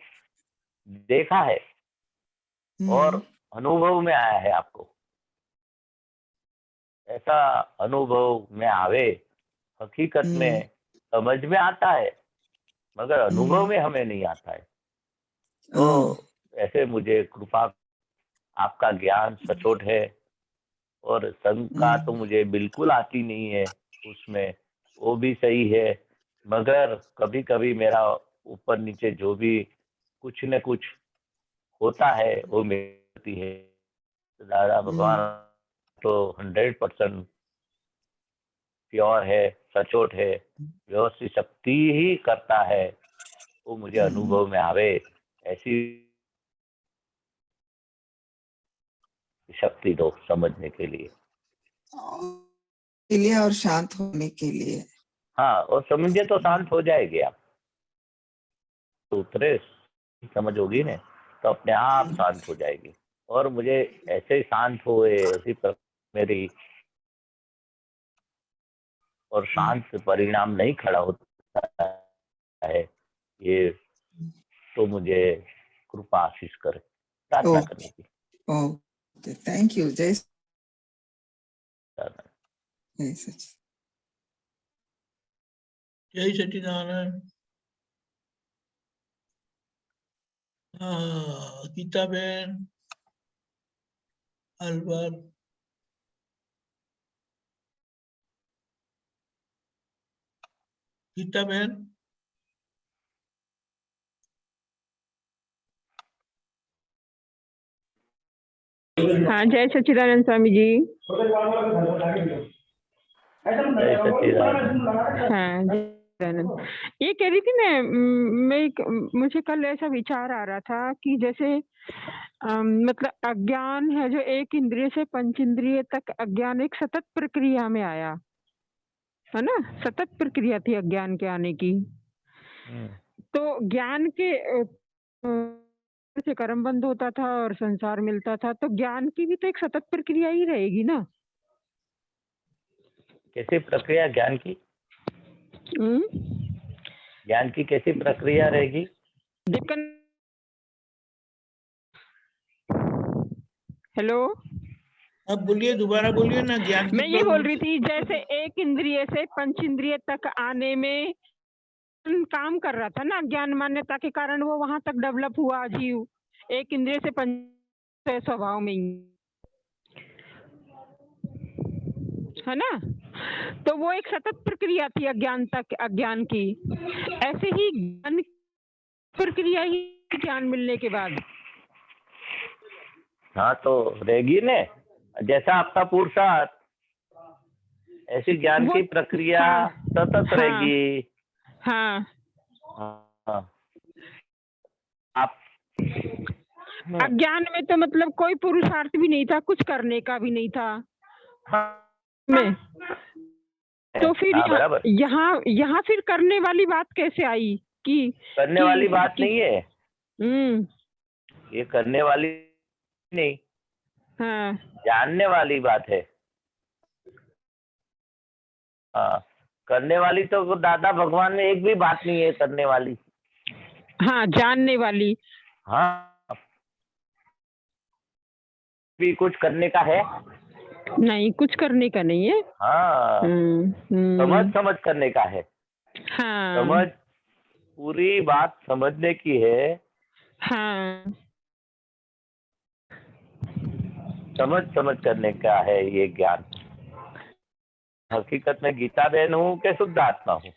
[SPEAKER 2] देखा है और अनुभव में आया है, आपको ऐसा अनुभव में आवे, हकीकत में समझ में आता है, मगर अनुभव में हमें नहीं आता है। तो ऐसे मुझे कृपा, आपका ज्ञान सचोट है और संग का तो मुझे बिल्कुल आती नहीं है, उसमें वो भी सही है, मगर कभी कभी मेरा ऊपर नीचे जो भी कुछ न कुछ होता है वो मिलती है। दादा भगवान तो 100% प्योर है, सचोट है, व्यवस्थित शक्ति ही करता है, वो मुझे अनुभव में आवे, ऐसी शक्ति दो समझने के लिए
[SPEAKER 6] और शांत होने के लिए।
[SPEAKER 2] हाँ, और समझे तो शांत हो जाएगी आप, तो उतरे समझ होगी ना, तो अपने आप शांत हो जाएगी। और मुझे ऐसे शांत हुए, ऐसी मेरी और शांत परिणाम नहीं खड़ा होता है, ये तो मुझे कृपा आशीष करे प्रार्थना करने की।
[SPEAKER 6] Okay, thank you. जय
[SPEAKER 1] जय सच्चिदानंद। गीता बहन, अलवर। गीता बहन,
[SPEAKER 7] हाँ, जय सच्चिदानंद स्वामी जी।
[SPEAKER 2] जय सच्चिदानंद।
[SPEAKER 7] हाँ, सच्चिदानंद। ये कह रही थी मुझे कल ऐसा विचार आ रहा था कि जैसे मतलब अज्ञान है जो एक इंद्रिय से पंच इंद्रिय तक, अज्ञान एक सतत प्रक्रिया में आया है ना, सतत प्रक्रिया थी अज्ञान के आने की। तो ज्ञान के से कर्म बंद होता था और संसार मिलता था, तो ज्ञान की भी तो एक सतत प्रक्रिया ही रहेगी ना।
[SPEAKER 2] कैसी प्रक्रिया ज्ञान की? ज्ञान की कैसी प्रक्रिया रहेगी?
[SPEAKER 7] हेलो,
[SPEAKER 1] अब बोलिए, दोबारा बोलिए ना। ज्ञान की
[SPEAKER 7] मैं ये बोल रही थी जैसे एक इंद्रिय से पंच इंद्रिय तक आने में काम कर रहा था ना, ज्ञान मान्यता के कारण वो वहां तक डेवलप हुआ जीव, एक इंद्रिय से पंच स्वभाव में ही, है ना। तो वो एक सतत प्रक्रिया थी अज्ञान तक, अज्ञान की। ऐसे ही ज्ञान प्रक्रिया ही ज्ञान मिलने के बाद।
[SPEAKER 2] हाँ, तो रहेगी ने, जैसा आपका पुरुषार्थ, ऐसी ज्ञान की प्रक्रिया सतत रहेगी।
[SPEAKER 7] हाँ,
[SPEAKER 2] हाँ। आप
[SPEAKER 7] अज्ञान में तो मतलब कोई पुरुषार्थ भी नहीं था, कुछ करने का भी नहीं था।
[SPEAKER 2] हाँ,
[SPEAKER 7] में तो फिर यहाँ फिर करने वाली बात कैसे आई कि
[SPEAKER 2] करने वाली बात नहीं है ये, करने वाली नहीं,
[SPEAKER 7] हाँ,
[SPEAKER 2] जानने वाली बात है। हाँ, करने वाली तो दादा भगवान में एक भी बात नहीं है करने वाली।
[SPEAKER 7] हाँ, जानने वाली।
[SPEAKER 2] हाँ, भी कुछ करने का है
[SPEAKER 7] नहीं, कुछ करने का नहीं है।
[SPEAKER 2] हाँ, समझ करने का है।
[SPEAKER 7] हाँ,
[SPEAKER 2] समझ, पूरी बात समझने की है।
[SPEAKER 7] हाँ,
[SPEAKER 2] समझ करने का है ये ज्ञान। हकीकत में गीता बहन हूँ कि शुद्ध आत्मा हूँ।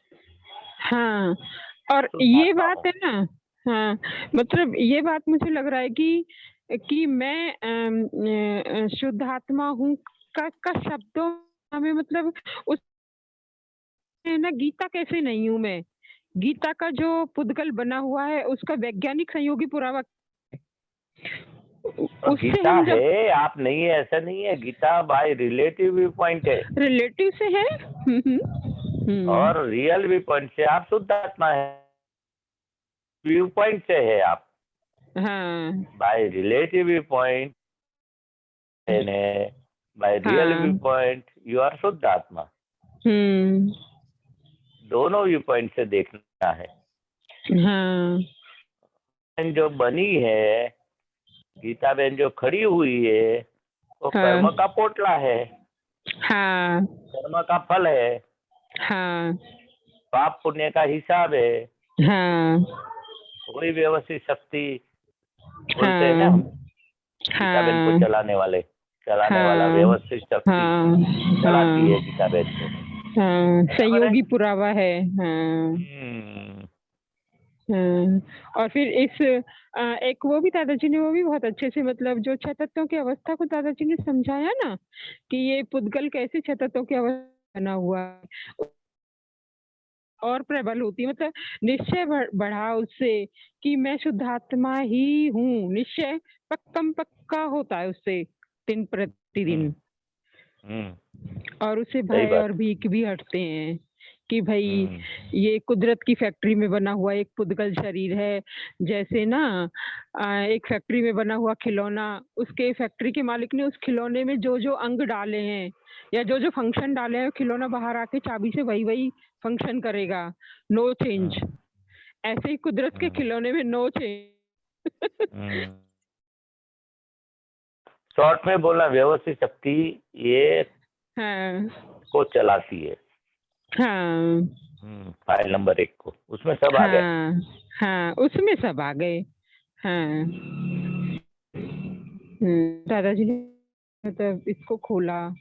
[SPEAKER 7] हाँ, और ये बात है ना, हाँ, मतलब ये बात मुझे लग रहा है कि मैं शुद्ध आत्मा हूँ का शब्दों में मतलब उस है ना, गीता कैसे नहीं हूँ मैं? गीता का जो पुद्गल बना हुआ है उसका वैज्ञानिक सहयोगी पुरावा
[SPEAKER 2] और
[SPEAKER 7] उससे
[SPEAKER 2] गीता
[SPEAKER 7] हम जब
[SPEAKER 2] है, आप नहीं है ऐसा नहीं है, Gita by relative viewpoint है
[SPEAKER 7] रिलेटिव से है।
[SPEAKER 2] और रियल व्यू पॉइंट से आप शुद्ध आत्मा है, व्यू पॉइंट से है आप।
[SPEAKER 7] हाँ
[SPEAKER 2] bye relative view point by real view
[SPEAKER 7] हाँ
[SPEAKER 2] पॉइंट यू आर शुद्ध आत्मा।
[SPEAKER 7] हम्म
[SPEAKER 2] दोनों व्यू पॉइंट से देखना है।
[SPEAKER 7] हाँ
[SPEAKER 2] जो बनी है गीता बहन जो खड़ी हुई है वो
[SPEAKER 7] हाँ
[SPEAKER 2] कर्म का पोटला है,
[SPEAKER 7] हाँ
[SPEAKER 2] कर्म का फल है,
[SPEAKER 7] हाँ
[SPEAKER 2] पाप पुण्य का हिसाब है।
[SPEAKER 7] हाँ
[SPEAKER 2] वही व्यवस्थित शक्ति बोलते हैं ना
[SPEAKER 7] हाँ
[SPEAKER 2] हम, गीता बहन को
[SPEAKER 7] हाँ
[SPEAKER 2] चलाने वाला
[SPEAKER 7] हाँ
[SPEAKER 2] व्यवस्थित शक्ति
[SPEAKER 7] हाँ
[SPEAKER 2] चलाती है
[SPEAKER 7] हाँ
[SPEAKER 2] गीता बहन को।
[SPEAKER 7] हाँ
[SPEAKER 2] बराबर है?
[SPEAKER 7] सहयोगी पुरावा है। हाँ
[SPEAKER 2] हम्म,
[SPEAKER 7] हाँ। और फिर इस एक वो भी दादाजी ने वो भी बहुत अच्छे से मतलब जो छह तत्वों की अवस्था को दादाजी ने समझाया ना कि ये पुद्गल कैसे छह तत्वों की अवस्था बना हुआ है और प्रबल होती है, मतलब निश्चय बढ़ा उससे कि मैं शुद्धात्मा ही हूँ। निश्चय पक्का होता है उससे दिन प्रतिदिन। और उससे
[SPEAKER 2] सही
[SPEAKER 7] भय
[SPEAKER 2] बात।
[SPEAKER 7] और भीख भी हटते हैं कि भाई
[SPEAKER 2] हम्म,
[SPEAKER 7] ये कुदरत की फैक्ट्री में बना हुआ एक पुद्गल शरीर है। जैसे ना एक फैक्ट्री में बना हुआ खिलौना, उसके फैक्ट्री के मालिक ने उस खिलौने में जो जो अंग डाले हैं या जो जो फंक्शन डाले हैं, खिलौना बाहर आके चाबी से वही वही फंक्शन करेगा, नो चेंज। ऐसे ही कुदरत के खिलौने में नो चेंज।
[SPEAKER 2] शॉर्ट में बोला व्यवस्थित शक्ति ये
[SPEAKER 7] हाँ
[SPEAKER 2] को चलाती है।
[SPEAKER 7] हाँ
[SPEAKER 2] फाइल नंबर 1 को उसमें सब आ गए।
[SPEAKER 7] हाँ हाँ उसमें सब आ गए। हाँ दादाजी ने मतलब इसको खोला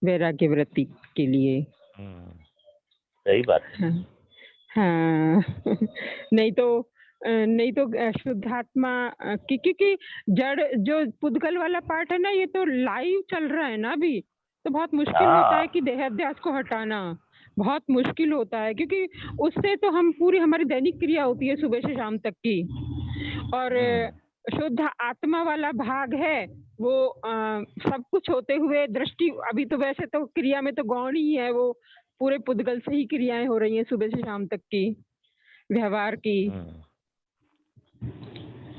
[SPEAKER 7] वैराग्य वृत्ति के लिए।
[SPEAKER 2] सही बात है।
[SPEAKER 7] हाँ हाँ नहीं तो शुद्धात्मा क्योंकि जड़ जो पुद्गल वाला पार्ट है ना, ये तो लाइव चल रहा है ना अभी, तो बहुत मुश्किल होता है कि देहाध्यास को हटाना बहुत मुश्किल होता है, क्योंकि उससे तो हम पूरी हमारी दैनिक क्रिया होती है सुबह से शाम तक की। और शुद्ध आत्मा वाला भाग है वो सब कुछ होते हुए दृष्टि, अभी तो वैसे तो क्रिया में तो गौण ही है वो, पूरे पुद्गल से ही क्रियाएं हो रही हैं सुबह से शाम तक की व्यवहार की।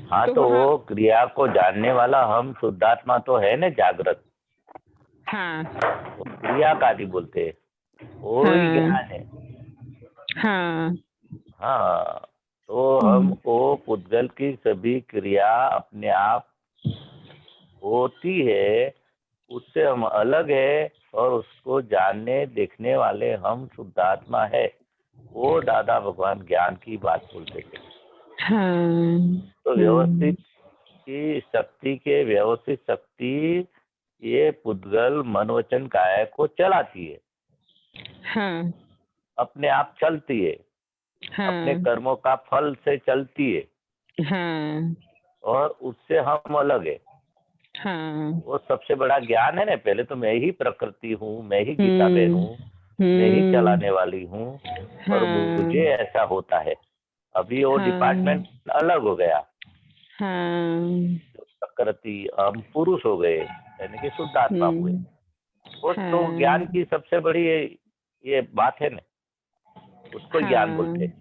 [SPEAKER 2] हाँ तो वो क्रिया को जानने वाला हम शुद्धात्मा तो है ना जागृत।
[SPEAKER 7] हाँ
[SPEAKER 2] वो क्रिया का भी बोलते हैं, वो ही ज्ञान है।
[SPEAKER 7] हाँ
[SPEAKER 2] हाँ तो हम वो पुद्गल की सभी क्रिया अपने आप होती है, उससे हम अलग है और उसको जानने देखने वाले हम शुद्धात्मा है। वो दादा भगवान ज्ञान की बात बोलते थे। तो व्यवस्थित की शक्ति के व्यवस्थित शक्ति ये पुद्गल मन वचन काया को चलाती है।
[SPEAKER 7] हाँ
[SPEAKER 2] अपने आप चलती है। अपने कर्मों का फल से चलती है।
[SPEAKER 7] हाँ
[SPEAKER 2] और उससे हम अलग है।
[SPEAKER 7] हाँ
[SPEAKER 2] वो सबसे बड़ा ज्ञान है ना। पहले तो मैं ही प्रकृति हूँ, मैं ही गीता बहन हूँ, मैं ही चलाने वाली हूँ और मुझे ऐसा होता है। अभी वो डिपार्टमेंट अलग हो गया। प्रकृति हम पुरुष हो गए, यानी कि शुद्ध आत्मा हुए। वो तो ज्ञान की सबसे बड़ी ये बात है ना, उसको ज्ञान बोलते हैं।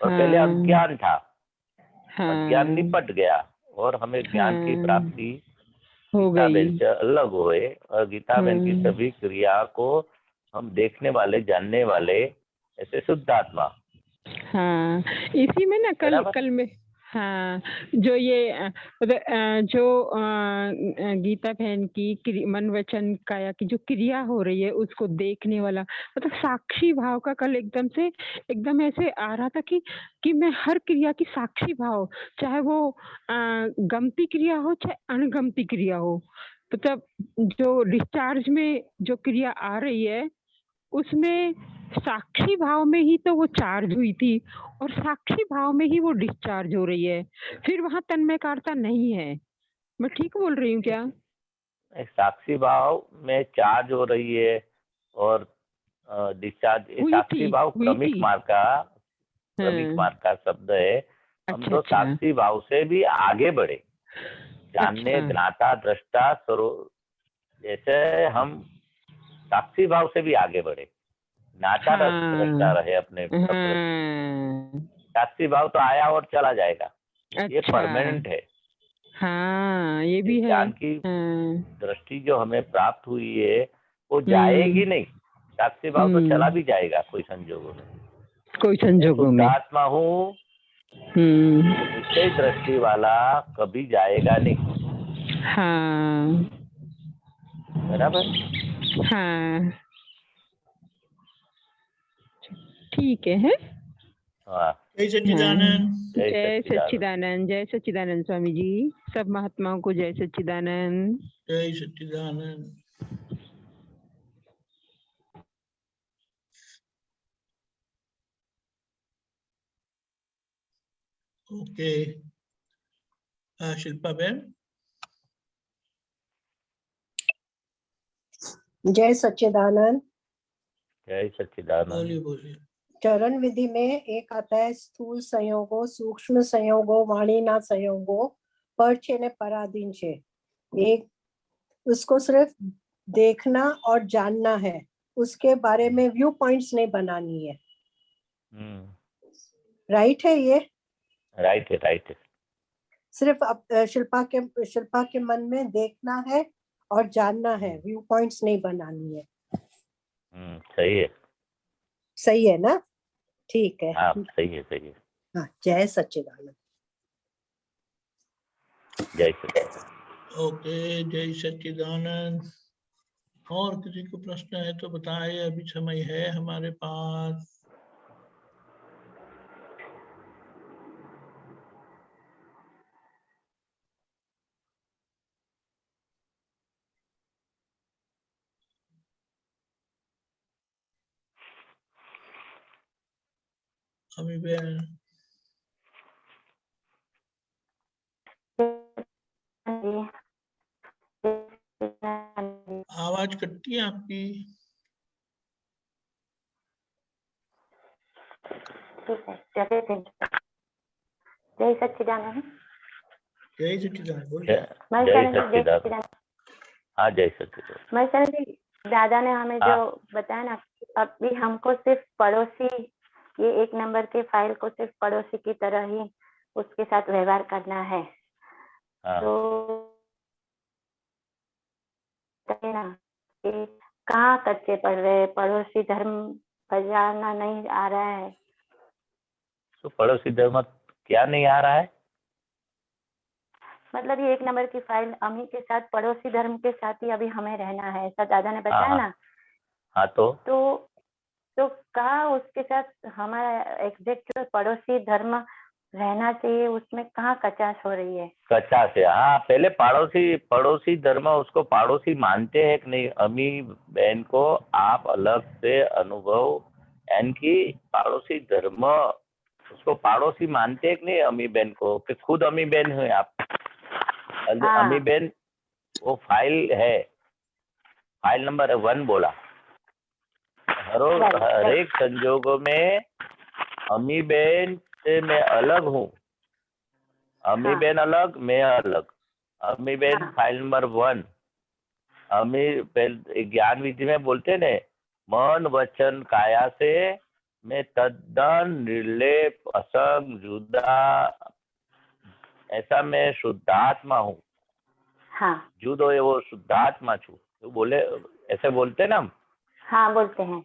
[SPEAKER 2] और पहले अज्ञान था, अज्ञान निपट गया और हमें ज्ञान की प्राप्ति
[SPEAKER 7] हो
[SPEAKER 2] गीता बहन
[SPEAKER 7] गई।
[SPEAKER 2] से अलग हुए। और गीता बहन की सभी क्रिया को हम देखने वाले जानने वाले ऐसे शुद्ध आत्मा।
[SPEAKER 7] हाँ इसी में ना कल में हाँ जो ये जो गीता बहन की मन वचन काया की जो क्रिया हो रही है उसको देखने वाला, मतलब साक्षी भाव का कल एकदम ऐसे आ रहा था कि मैं हर क्रिया की साक्षी भाव, चाहे वो गमती क्रिया हो चाहे अणगमती क्रिया हो, मतलब जो डिस्चार्ज में जो क्रिया आ रही है उसमें साक्षी भाव में ही तो वो चार्ज हुई थी और साक्षी भाव में ही वो डिस्चार्ज हो रही है। फिर वहां तन्मयकारता नहीं है। मैं ठीक बोल रही हूँ क्या?
[SPEAKER 2] साक्षी भाव में चार्ज हो रही है और डिस्चार्ज
[SPEAKER 7] हुई
[SPEAKER 2] साक्षी
[SPEAKER 7] थी,
[SPEAKER 2] भाव
[SPEAKER 7] हुई
[SPEAKER 2] क्रमिक
[SPEAKER 7] थी।
[SPEAKER 2] मार्ग का शब्द है। हम
[SPEAKER 7] अच्छा,
[SPEAKER 2] तो
[SPEAKER 7] अच्छा।
[SPEAKER 2] साक्षी भाव से भी आगे बढ़े, जानने
[SPEAKER 7] अच्छा।
[SPEAKER 2] ज्ञाता दृष्टा स्वरूप, जैसे हम साक्षी भाव से भी आगे बढ़े, ज्ञाता दृष्टा
[SPEAKER 7] हाँ,
[SPEAKER 2] रहे अपने प्रकृति।
[SPEAKER 7] हाँ,
[SPEAKER 2] साक्षी भाव तो आया और चला जाएगा, ये
[SPEAKER 7] अच्छा।
[SPEAKER 2] परमानेंट है।
[SPEAKER 7] हाँ, ये
[SPEAKER 2] इस
[SPEAKER 7] भी है।
[SPEAKER 2] ज्ञान की
[SPEAKER 7] हाँ,
[SPEAKER 2] दृष्टि जो हमें प्राप्त हुई है वो
[SPEAKER 7] हम्म,
[SPEAKER 2] जाएगी नहीं। साक्षी भाव तो चला
[SPEAKER 7] हम्म,
[SPEAKER 2] भी जाएगा कोई संजोगों में।
[SPEAKER 7] कोई
[SPEAKER 2] मैं
[SPEAKER 7] संजोगों में।
[SPEAKER 2] शुद्धात्मा हूँ,
[SPEAKER 7] हम्म,
[SPEAKER 2] निश्चय दृष्टि वाला कभी जाएगा नहीं,
[SPEAKER 7] हाँ,
[SPEAKER 2] बराबर।
[SPEAKER 7] हाँ, ठीक है।
[SPEAKER 2] हाँ,
[SPEAKER 1] जय सच्चिदानंद।
[SPEAKER 2] जय
[SPEAKER 7] जय
[SPEAKER 2] सच्चिदानंद।
[SPEAKER 7] सच्चिदानंद, जय सच्चिदानंद स्वामी जी। सब महात्माओं को जय सच्चिदानंद।
[SPEAKER 1] जय सच्चिदानंद। ओके, शिल्पा बहन।
[SPEAKER 4] जय सच्चिदानंद।
[SPEAKER 2] जय सच्चिदानंद।
[SPEAKER 1] बोलिए बोलिए।
[SPEAKER 4] चरण विधि में एक आता है स्थूल संयोगो, सूक्ष्म संयोगो, वाणीना संयोगो, परछे ने पराधीन छे। एक उसको सिर्फ देखना और जानना है, उसके बारे में व्यू पॉइंट्स नहीं बनानी है। राइट है ये?
[SPEAKER 2] राइट है, राइट है।
[SPEAKER 4] सिर्फ शिल्पा के मन में देखना है और जानना है, व्यू पॉइंट्स नहीं बनानी है।
[SPEAKER 2] सही है।
[SPEAKER 4] सही है ना? ठीक है।
[SPEAKER 2] हाँ, सही है, सही है।
[SPEAKER 4] हाँ, जय सच्चिदानंद।
[SPEAKER 2] जय सच्चिदानंद।
[SPEAKER 1] ओके, जय सच्चिदानंद। और किसी को प्रश्न है तो बताए, अभी समय है हमारे पास। अभी बहन आवाज कटती है आपकी।
[SPEAKER 8] जय सच्चिदानंद।
[SPEAKER 1] जय सच्चिदानंद बोलिए।
[SPEAKER 2] जय सच्चिदानंद। हाँ, जय सच्चिदानंद।
[SPEAKER 8] महेश्वर जी, दादा ने हमें जो बताया ना, अभी हमको सिर्फ पड़ोसी, ये 1 नंबर के फाइल को सिर्फ पड़ोसी की तरह ही उसके साथ व्यवहार करना है।
[SPEAKER 2] हाँ।
[SPEAKER 8] तो ना कि कहाँ कच्चे पड़ रहे, पड़ोसी धर्म बजाना नहीं आ रहा है।
[SPEAKER 2] तो पड़ोसी धर्म क्या नहीं आ रहा है?
[SPEAKER 8] मतलब ये 1 नंबर की फाइल अमी के साथ पड़ोसी धर्म के साथ ही अभी हमें रहना है, ऐसा दादा ने बताया
[SPEAKER 2] हाँ,
[SPEAKER 8] ना।
[SPEAKER 2] हाँ,
[SPEAKER 8] तो कहाँ उसके साथ हमारा एग्जैक्ट पड़ोसी धर्म रहना चाहिए, उसमें कहाँ कचाश हो रही है?
[SPEAKER 2] कच्चा से। हाँ, पहले पड़ोसी धर्म उसको पड़ोसी मानते हैं कि नहीं? अमी बहन को आप अलग से अनुभव, यानी कि पड़ोसी धर्म उसको पड़ोसी मानते हैं कि नहीं? अमी बहन को, कि खुद अमी बहन है आप?
[SPEAKER 8] हाँ।
[SPEAKER 2] अमी बहन वो फाइल है, फाइल नंबर 1 बोला। हर एक संजोगों में अमी बहन से मैं अलग हूँ। अमी बहन अलग, मैं अलग। अमी बहन फाइल नंबर 1। अमी बहन ज्ञान विधि में बोलते ने, मन वचन काया से मैं तद्दन निर्लेप असंग जुदा, ऐसा मैं शुद्धात्मा हूँ।
[SPEAKER 8] हाँ।
[SPEAKER 2] जुदो है वो शुद्धात्मा छू, तो बोले, ऐसे बोलते ना हम।
[SPEAKER 8] हाँ, बोलते हैं।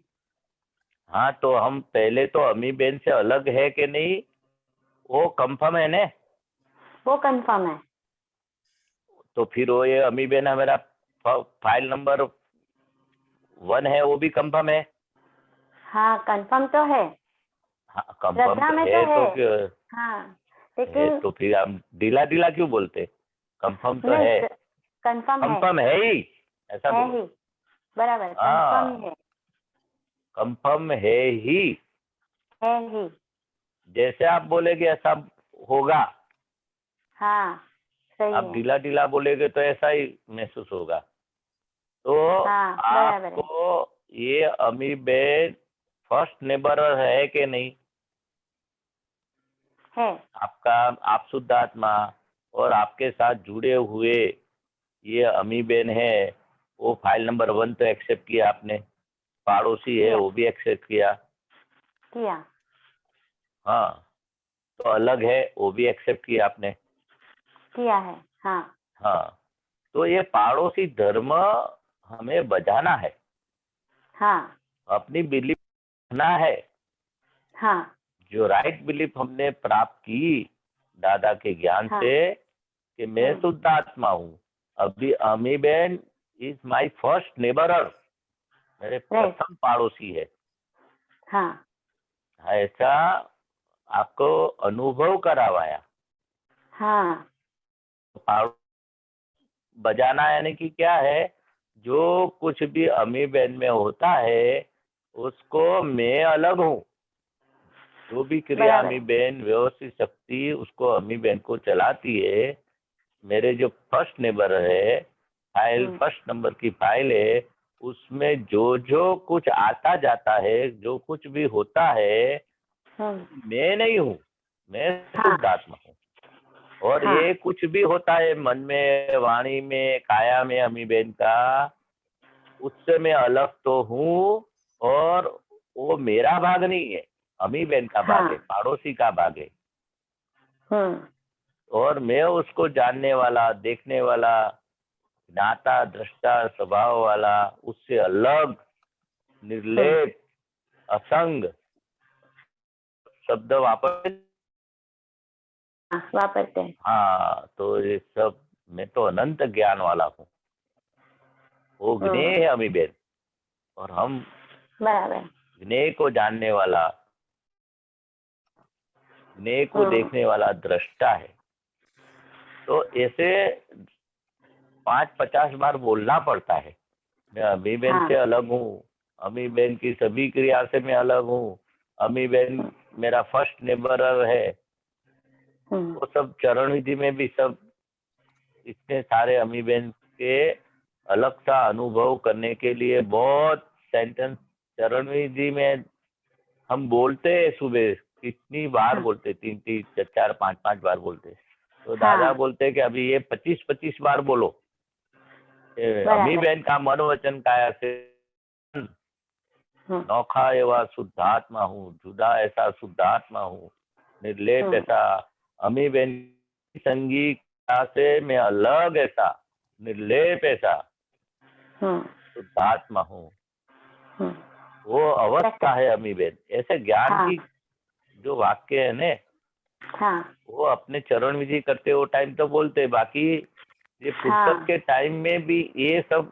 [SPEAKER 2] हाँ, तो हम पहले तो अमी बहन से अलग है कि नहीं, वो कंफर्म है ने?
[SPEAKER 8] वो कंफर्म है।
[SPEAKER 2] तो फिर वो ये अमी बहन हमारा फाइल नंबर 1 है, वो भी कंफर्म है।
[SPEAKER 8] हाँ, कंफर्म तो है।
[SPEAKER 2] हाँ, कंफर्म
[SPEAKER 8] श्रद्धा में
[SPEAKER 2] है
[SPEAKER 8] तो
[SPEAKER 2] तो
[SPEAKER 8] हाँ,
[SPEAKER 2] है,
[SPEAKER 8] लेकिन
[SPEAKER 2] तो फिर हम ढीला ढीला क्यों बोलते? कंफर्म तो
[SPEAKER 8] नहीं,
[SPEAKER 2] है,
[SPEAKER 8] कंफर्म है।
[SPEAKER 2] कंफर्म है ही, ऐसा
[SPEAKER 8] है
[SPEAKER 2] बोलो।
[SPEAKER 8] ही, बराबर,
[SPEAKER 2] हाँ,
[SPEAKER 8] कंफर्म है।
[SPEAKER 2] कंफर्म है ही।
[SPEAKER 8] है ही।
[SPEAKER 2] जैसे आप बोलेगे ऐसा होगा।
[SPEAKER 8] हाँ, सही
[SPEAKER 2] आप
[SPEAKER 8] है।
[SPEAKER 2] ढीला ढीला बोलेगे तो ऐसा ही महसूस होगा। तो
[SPEAKER 8] हाँ, बराबर है।
[SPEAKER 2] आपको ये अमीबेन फर्स्ट नेबरर है कि नहीं?
[SPEAKER 8] है।
[SPEAKER 2] आपका, आप शुद्ध आत्मा और आपके साथ जुड़े हुए ये अमीबेन है, वो फाइल नंबर 1 तो एक्सेप्ट किया आपने, पड़ोसी है वो भी एक्सेप्ट किया। हाँ, तो अलग है वो भी एक्सेप्ट किया आपने।
[SPEAKER 8] किया है।
[SPEAKER 2] हाँ, तो ये पड़ोसी धर्म हमें बजाना है। अपनी बिलीफ रखना है। जो राइट बिलीफ हमने प्राप्त की दादा के ज्ञान से कि मैं शुद्ध आत्मा हूँ, अभी अमीबेन इज माय फर्स्ट नेबरर, मेरे प्रथम पड़ोसी है। ऐसा आपको अनुभव करावाया। बजाना यानी कि क्या है, जो कुछ भी अमीबेन में होता है उसको मैं अलग हूँ। जो भी क्रिया अमीबेन व्यवस्थित शक्ति उसको अमीबेन को चलाती है, मेरे जो फर्स्ट नेबर है फाइल, फर्स्ट नंबर की फाइल है, उसमें जो जो कुछ आता जाता है, जो कुछ भी होता है, मैं नहीं हूँ, मैं शुद्ध आत्मा हूँ। और ये कुछ भी होता है मन में, वाणी में, काया में अमीबेन का, उससे मैं अलग तो हूँ और वो मेरा भाग नहीं है, अमीबेन का भाग है, पड़ोसी का भाग है। और मैं उसको जानने वाला, देखने वाला, ज्ञाता दृष्टा स्वभाव वाला, उससे अलग, निर्लेप, असंग शब्द वापरते हैं। हाँ, तो ये सब, मैं तो अनंत ज्ञान वाला हूँ, वो ज्ञेय है अमीबेन, और हम ज्ञेय को जानने वाला, ज्ञेय को देखने वाला दृष्टा है। तो ऐसे 5-50 बार बोलना पड़ता है, मैं अमीबेन से अलग हूँ, अमीबेन की सभी क्रिया से मैं अलग हूँ, अमीबेन मेरा फर्स्ट नेबरर है। वो सब चरण विधि में भी सब इतने सारे अमीबेन के अलग सा अनुभव करने के लिए बहुत सेंटेंस चरण विधि में हम बोलते हैं। सुबह कितनी बार बोलते, 3-3, 4-4, 5-5 बार बोलते। तो दादा बोलते हैं कि अभी ये 25-25 बार बोलो, अमीबेन का मन वचन काया से नौखा एवं शुद्धात्मा हूँ, जुदा ऐसा शुद्धात्मा हूँ, निर्लेप ऐसा अमीबेन संगी से मैं अलग ऐसा, निर्लेप ऐसा शुद्धात्मा हूँ। वो अवस्था है अमीबेन। ऐसे ज्ञान की जो वाक्य है ने, वो अपने चरण विधि करते वो टाइम तो बोलते, बाकी ये फुर्सत के टाइम में भी ये सब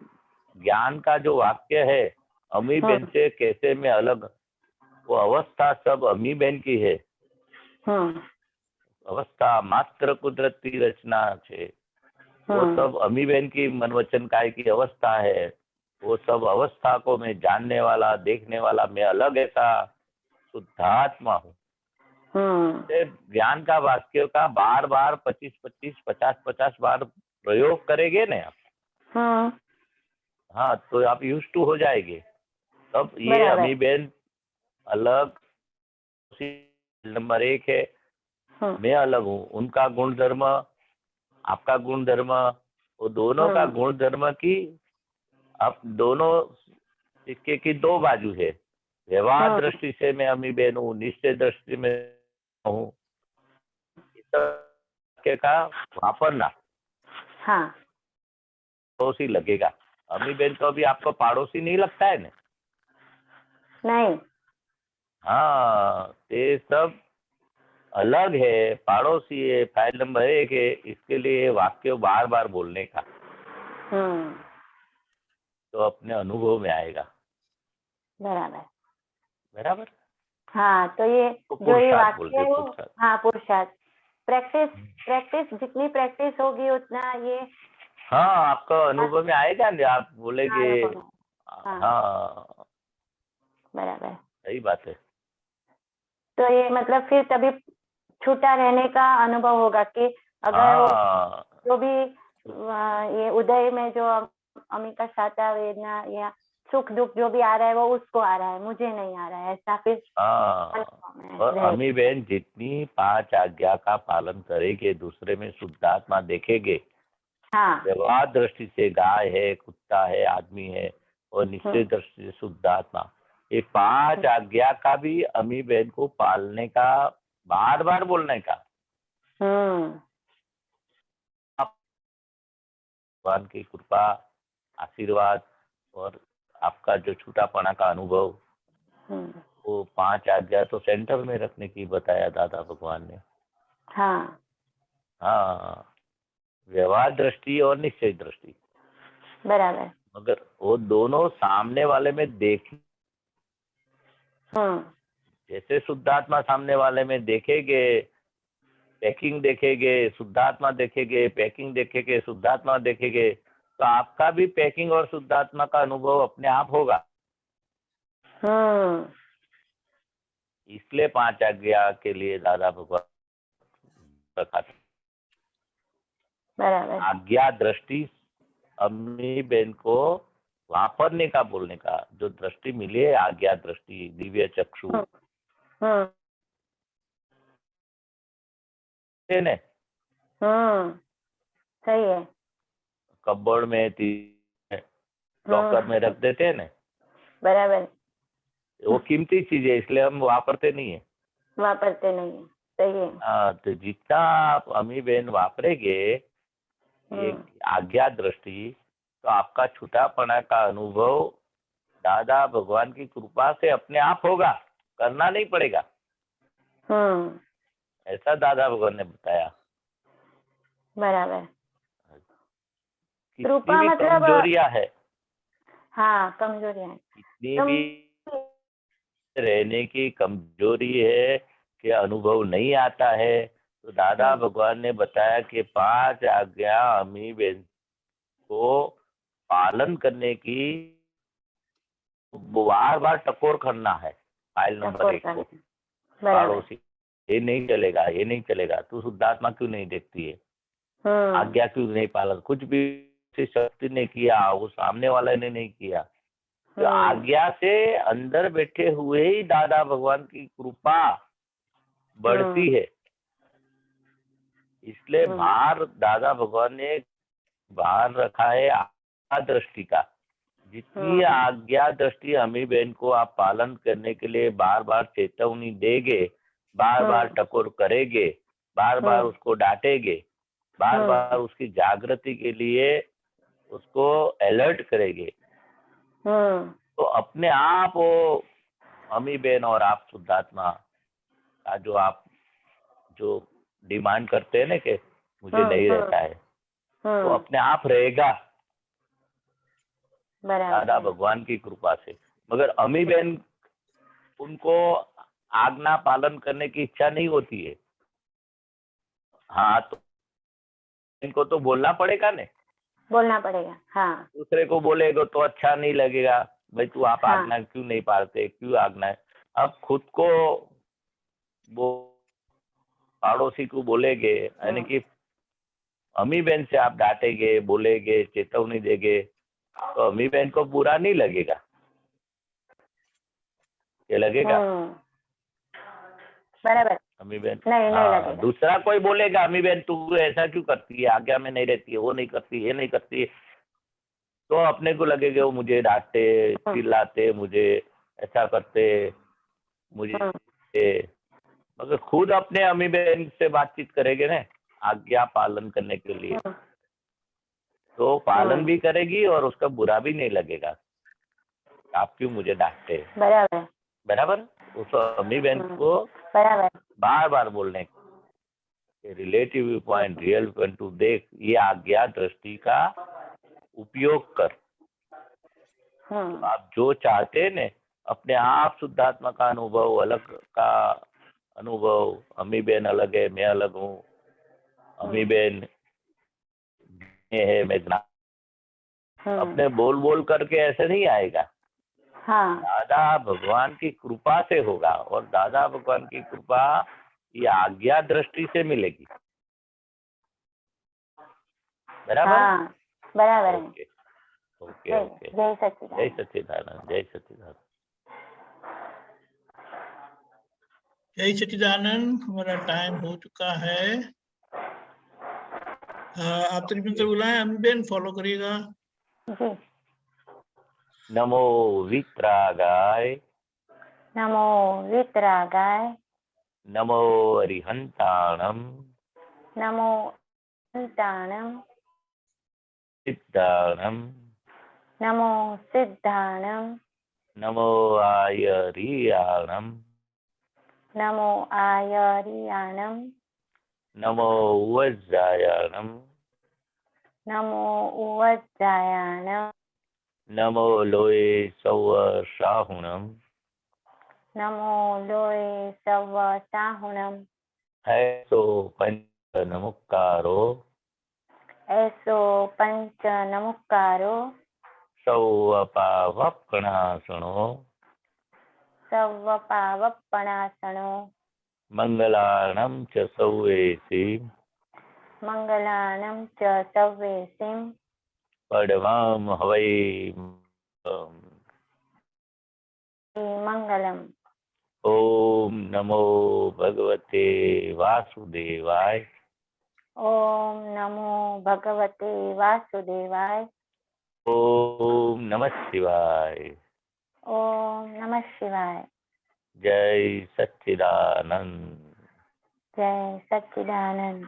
[SPEAKER 2] ज्ञान का जो वाक्य है, अमीबेन से कैसे मैं अलग, वो अवस्था सब अमीबेन की है। अवस्था मात्र कुदरती रचना है, वो सब अमीबेन की मनवचन काय की अवस्था है। वो सब अवस्था को मैं जानने वाला, देखने वाला, मैं अलग ऐसा शुद्धात्मा हूँ। ज्ञान का वाक्य का बार बार 25-25, 50-50 बार प्रयोग करेंगे ना आप, हाँ, तो आप यूज टू हो जाएंगे। तब ये अमीबेन अलग नंबर 1 है, मैं अलग हूँ। उनका गुण धर्म, आपका गुण धर्म, वो दोनों का गुण धर्म की, आप दोनों सिक्के की 2 बाजू है। व्यवहार दृष्टि से मैं अमीबेन हूँ, निश्चय दृष्टि में हूँ। का वापरना पड़ोसी लगेगा। अमीबेन तो अभी आपको पड़ोसी नहीं लगता है ना?
[SPEAKER 8] नहीं।
[SPEAKER 2] हाँ, ये सब अलग है, पड़ोसी है, फाइल नंबर 1 है। इसके लिए वाक्य बार बार बोलने का, तो अपने अनुभव में आएगा।
[SPEAKER 8] बराबर
[SPEAKER 2] बराबर।
[SPEAKER 8] हाँ, तो ये
[SPEAKER 2] तो
[SPEAKER 8] जो ये
[SPEAKER 2] पुरुषार्थ
[SPEAKER 8] वाक्य
[SPEAKER 2] बोलते,
[SPEAKER 8] हाँ, पुरुषार्थ, प्रैक्टिस जितनी प्रैक्टिस होगी उतना ये,
[SPEAKER 2] हाँ, आपका अनुभव में आएगा ना, आप बोलेंगे। हाँ,
[SPEAKER 8] बराबर,
[SPEAKER 2] सही बात है।
[SPEAKER 8] तो ये मतलब फिर तभी छूटा रहने का अनुभव होगा कि अगर वो जो भी ये उदय में जो अमिका साता वेदना या सुख दुख जो भी आ रहा है वो उसको आ रहा है, मुझे नहीं आ रहा है, ऐसा फिर
[SPEAKER 2] हाँ, और अम्मी बहन जितनी 5 आज्ञा का पालन करेंगे, दूसरे में शुद्धात्मा देखेंगे,
[SPEAKER 8] हाँ
[SPEAKER 2] व्यवहार दृष्टि से गाय है, कुत्ता है, आदमी है, और निश्चय दृष्टि से शुद्धात्मा, ये 5 आज्ञा का भी अम्मी बहन को पालने का, बार बार बोलने का, भगवान की कृपा, आशीर्वाद और आपका जो छूटापना का अनुभव, वो 5 आज्ञा तो सेंटर में रखने की बताया दादा भगवान ने।
[SPEAKER 8] हाँ
[SPEAKER 2] हाँ, व्यवहार दृष्टि और निश्चय दृष्टि,
[SPEAKER 8] बराबर।
[SPEAKER 2] मगर वो दोनों सामने वाले में देख, जैसे शुद्धात्मा सामने वाले में देखेंगे, पैकिंग देखेंगे, शुद्धात्मा देखेंगे, पैकिंग देखेंगे, शुद्धात्मा देखेंगे, तो आपका भी पैकिंग और शुद्धात्मा का अनुभव अपने आप होगा। इसलिए 5 आज्ञा के लिए दादा भगवान रखा था।
[SPEAKER 8] बराबर।
[SPEAKER 2] आज्ञा दृष्टि अम्मी बहन को वापरने का, बोलने का, जो दृष्टि मिली है, आज्ञा दृष्टि, दिव्य चक्षु, ने
[SPEAKER 8] सही है।
[SPEAKER 2] कपबोर्ड में, लॉकर में रख देते हैं ना,
[SPEAKER 8] बराबर।
[SPEAKER 2] वो कीमती चीज है, इसलिए हम वापरते नहीं है।
[SPEAKER 8] वापरते नहीं है, सही है।
[SPEAKER 2] तो जितना आप अम्मी बहन वापरेंगे ये आज्ञा दृष्टि, तो आपका छूटापना का अनुभव दादा भगवान की कृपा से अपने आप होगा, करना नहीं पड़ेगा। ऐसा दादा भगवान ने बताया।
[SPEAKER 8] बराबर।
[SPEAKER 2] कितनी
[SPEAKER 8] कृपा
[SPEAKER 2] भी
[SPEAKER 8] मतलब
[SPEAKER 2] कमजोरियां है,
[SPEAKER 8] हाँ कमजोरियां,
[SPEAKER 2] कितनी भी रहने की कमजोरी है कि अनुभव नहीं आता है, तो दादा भगवान ने बताया कि 5 आज्ञा अम्मी बहन को पालन करने की बार बार टकोर करना है। फाइल नंबर 1 को, पड़ोसी, ये नहीं चलेगा, ये नहीं चलेगा, तू शुद्धात्मा क्यों नहीं देखती है, आज्ञा क्यों नहीं पालन, कुछ भी शक्ति ने किया, वो सामने वाले ने नहीं किया। तो आज्ञा से अंदर बैठे हुए ही दादा भगवान की कृपा बढ़ती है। इसलिए बाहर दादा भगवान ने बाहर रखा है आज्ञा दृष्टि का। जितनी आज्ञा दृष्टि अम्मी बहन को आप पालन करने के लिए बार बार चेतावनी देंगे, बार बार टकोर करेंगे, बार बार उसको डांटेंगे, बार बार उसकी जागृति के लिए उसको अलर्ट करेंगे, तो अपने आप वो अम्मी बहन और आप शुद्धात्मा का जो आप जो डिमांड करते हैं ना कि मुझे नहीं रहता है, तो अपने आप रहेगा दादा भगवान की कृपा से। मगर अम्मी बहन उनको आज्ञा पालन करने की इच्छा नहीं होती है। हाँ, तो इनको तो बोलना पड़ेगा ने,
[SPEAKER 8] बोलना पड़ेगा। हाँ,
[SPEAKER 2] दूसरे को बोलेगा तो अच्छा नहीं लगेगा, भाई तू आप आज्ञा क्यों नहीं पालते, क्यों आज्ञा है। अब खुद को वो पड़ोसी को बोलेंगे, यानी कि अम्मी बहन से आप डांटेंगे, बोलेंगे, चेतावनी देंगे, तो अम्मी बहन को बुरा नहीं लगेगा, ये लगेगा
[SPEAKER 8] बराबर।
[SPEAKER 2] अम्मी बहन
[SPEAKER 8] नहीं लगेगा।
[SPEAKER 2] दूसरा कोई बोलेगा अम्मी बहन तू ऐसा क्यों करती है, आज्ञा में नहीं रहती है, वो नहीं करती, ये नहीं करती है, तो अपने को लगेगा वो मुझे डांटते, चिल्लाते, मुझे ऐसा करते, मुझे। मगर खुद अपने अम्मी बहन से बातचीत करेंगे ना आज्ञा पालन करने के लिए, तो पालन भी करेगी और उसका बुरा भी नहीं लगेगा, आप क्यों मुझे डांटते।
[SPEAKER 8] बराबर
[SPEAKER 2] बराबर। उस अम्मी बहन को
[SPEAKER 8] बराबर
[SPEAKER 2] बार बार बोलने relative view point, real point two देख, ये आज्ञा दृष्टि का उपयोग कर। तो आप जो चाहते हैं न, अपने आप शुद्धात्मा का अनुभव, अलग का अनुभव, अम्मी बहन अलग है, मैं अलग हूँ, अम्मी बहन है, मैं अपने बोल बोल करके ऐसे नहीं आएगा। दादा भगवान की कृपा से होगा, और दादा भगवान की कृपा ये आज्ञा दृष्टि से मिलेगी। बराबर।
[SPEAKER 8] बराबर है।
[SPEAKER 2] ओके
[SPEAKER 8] जय
[SPEAKER 2] ओके
[SPEAKER 8] जय
[SPEAKER 2] जय
[SPEAKER 8] सच्चिदानंद।
[SPEAKER 2] सच्चिदानंद, जय सच्चिदानंद।
[SPEAKER 1] जय सच्चिदानंद। हमारा टाइम हो चुका है। आप त्रिमंत्र बुलाएं, अम्बेन फॉलो करिएगा।
[SPEAKER 8] जी।
[SPEAKER 2] नमो वित्रागाय,
[SPEAKER 8] नमो वितरागाय,
[SPEAKER 2] नमो अरिहंताणम,
[SPEAKER 8] नमो संतानम,
[SPEAKER 2] सिद्धाणम,
[SPEAKER 8] नमो सिद्धाणम,
[SPEAKER 2] नमो आयरियाणम,
[SPEAKER 8] नमो आयरियाणम,
[SPEAKER 2] नमो वज्रायणम,
[SPEAKER 8] नमो उवज्रायणम,
[SPEAKER 2] नमो लोये सौशाहुणम,
[SPEAKER 8] नमो लोये सवसाहुणम,
[SPEAKER 2] ऐसो पंच नमुक्कारो,
[SPEAKER 8] ऐसो पंच नमुक्कारो,
[SPEAKER 2] सौपावपणासनो,
[SPEAKER 8] सवपावपणासनो,
[SPEAKER 2] मंगलाणं च सौवेसी,
[SPEAKER 8] मंगलानं च सव्येसिं,
[SPEAKER 2] पडवाम हवै
[SPEAKER 8] मंगलम्।
[SPEAKER 2] ओम नमो भगवते वासुदेवाय।
[SPEAKER 8] ओम नमो भगवते वासुदेवाय।
[SPEAKER 2] ओम नमः शिवाय।
[SPEAKER 8] ओम नमः शिवाय।
[SPEAKER 2] जय सच्चिदानंद।
[SPEAKER 8] जय सच्चिदानंद।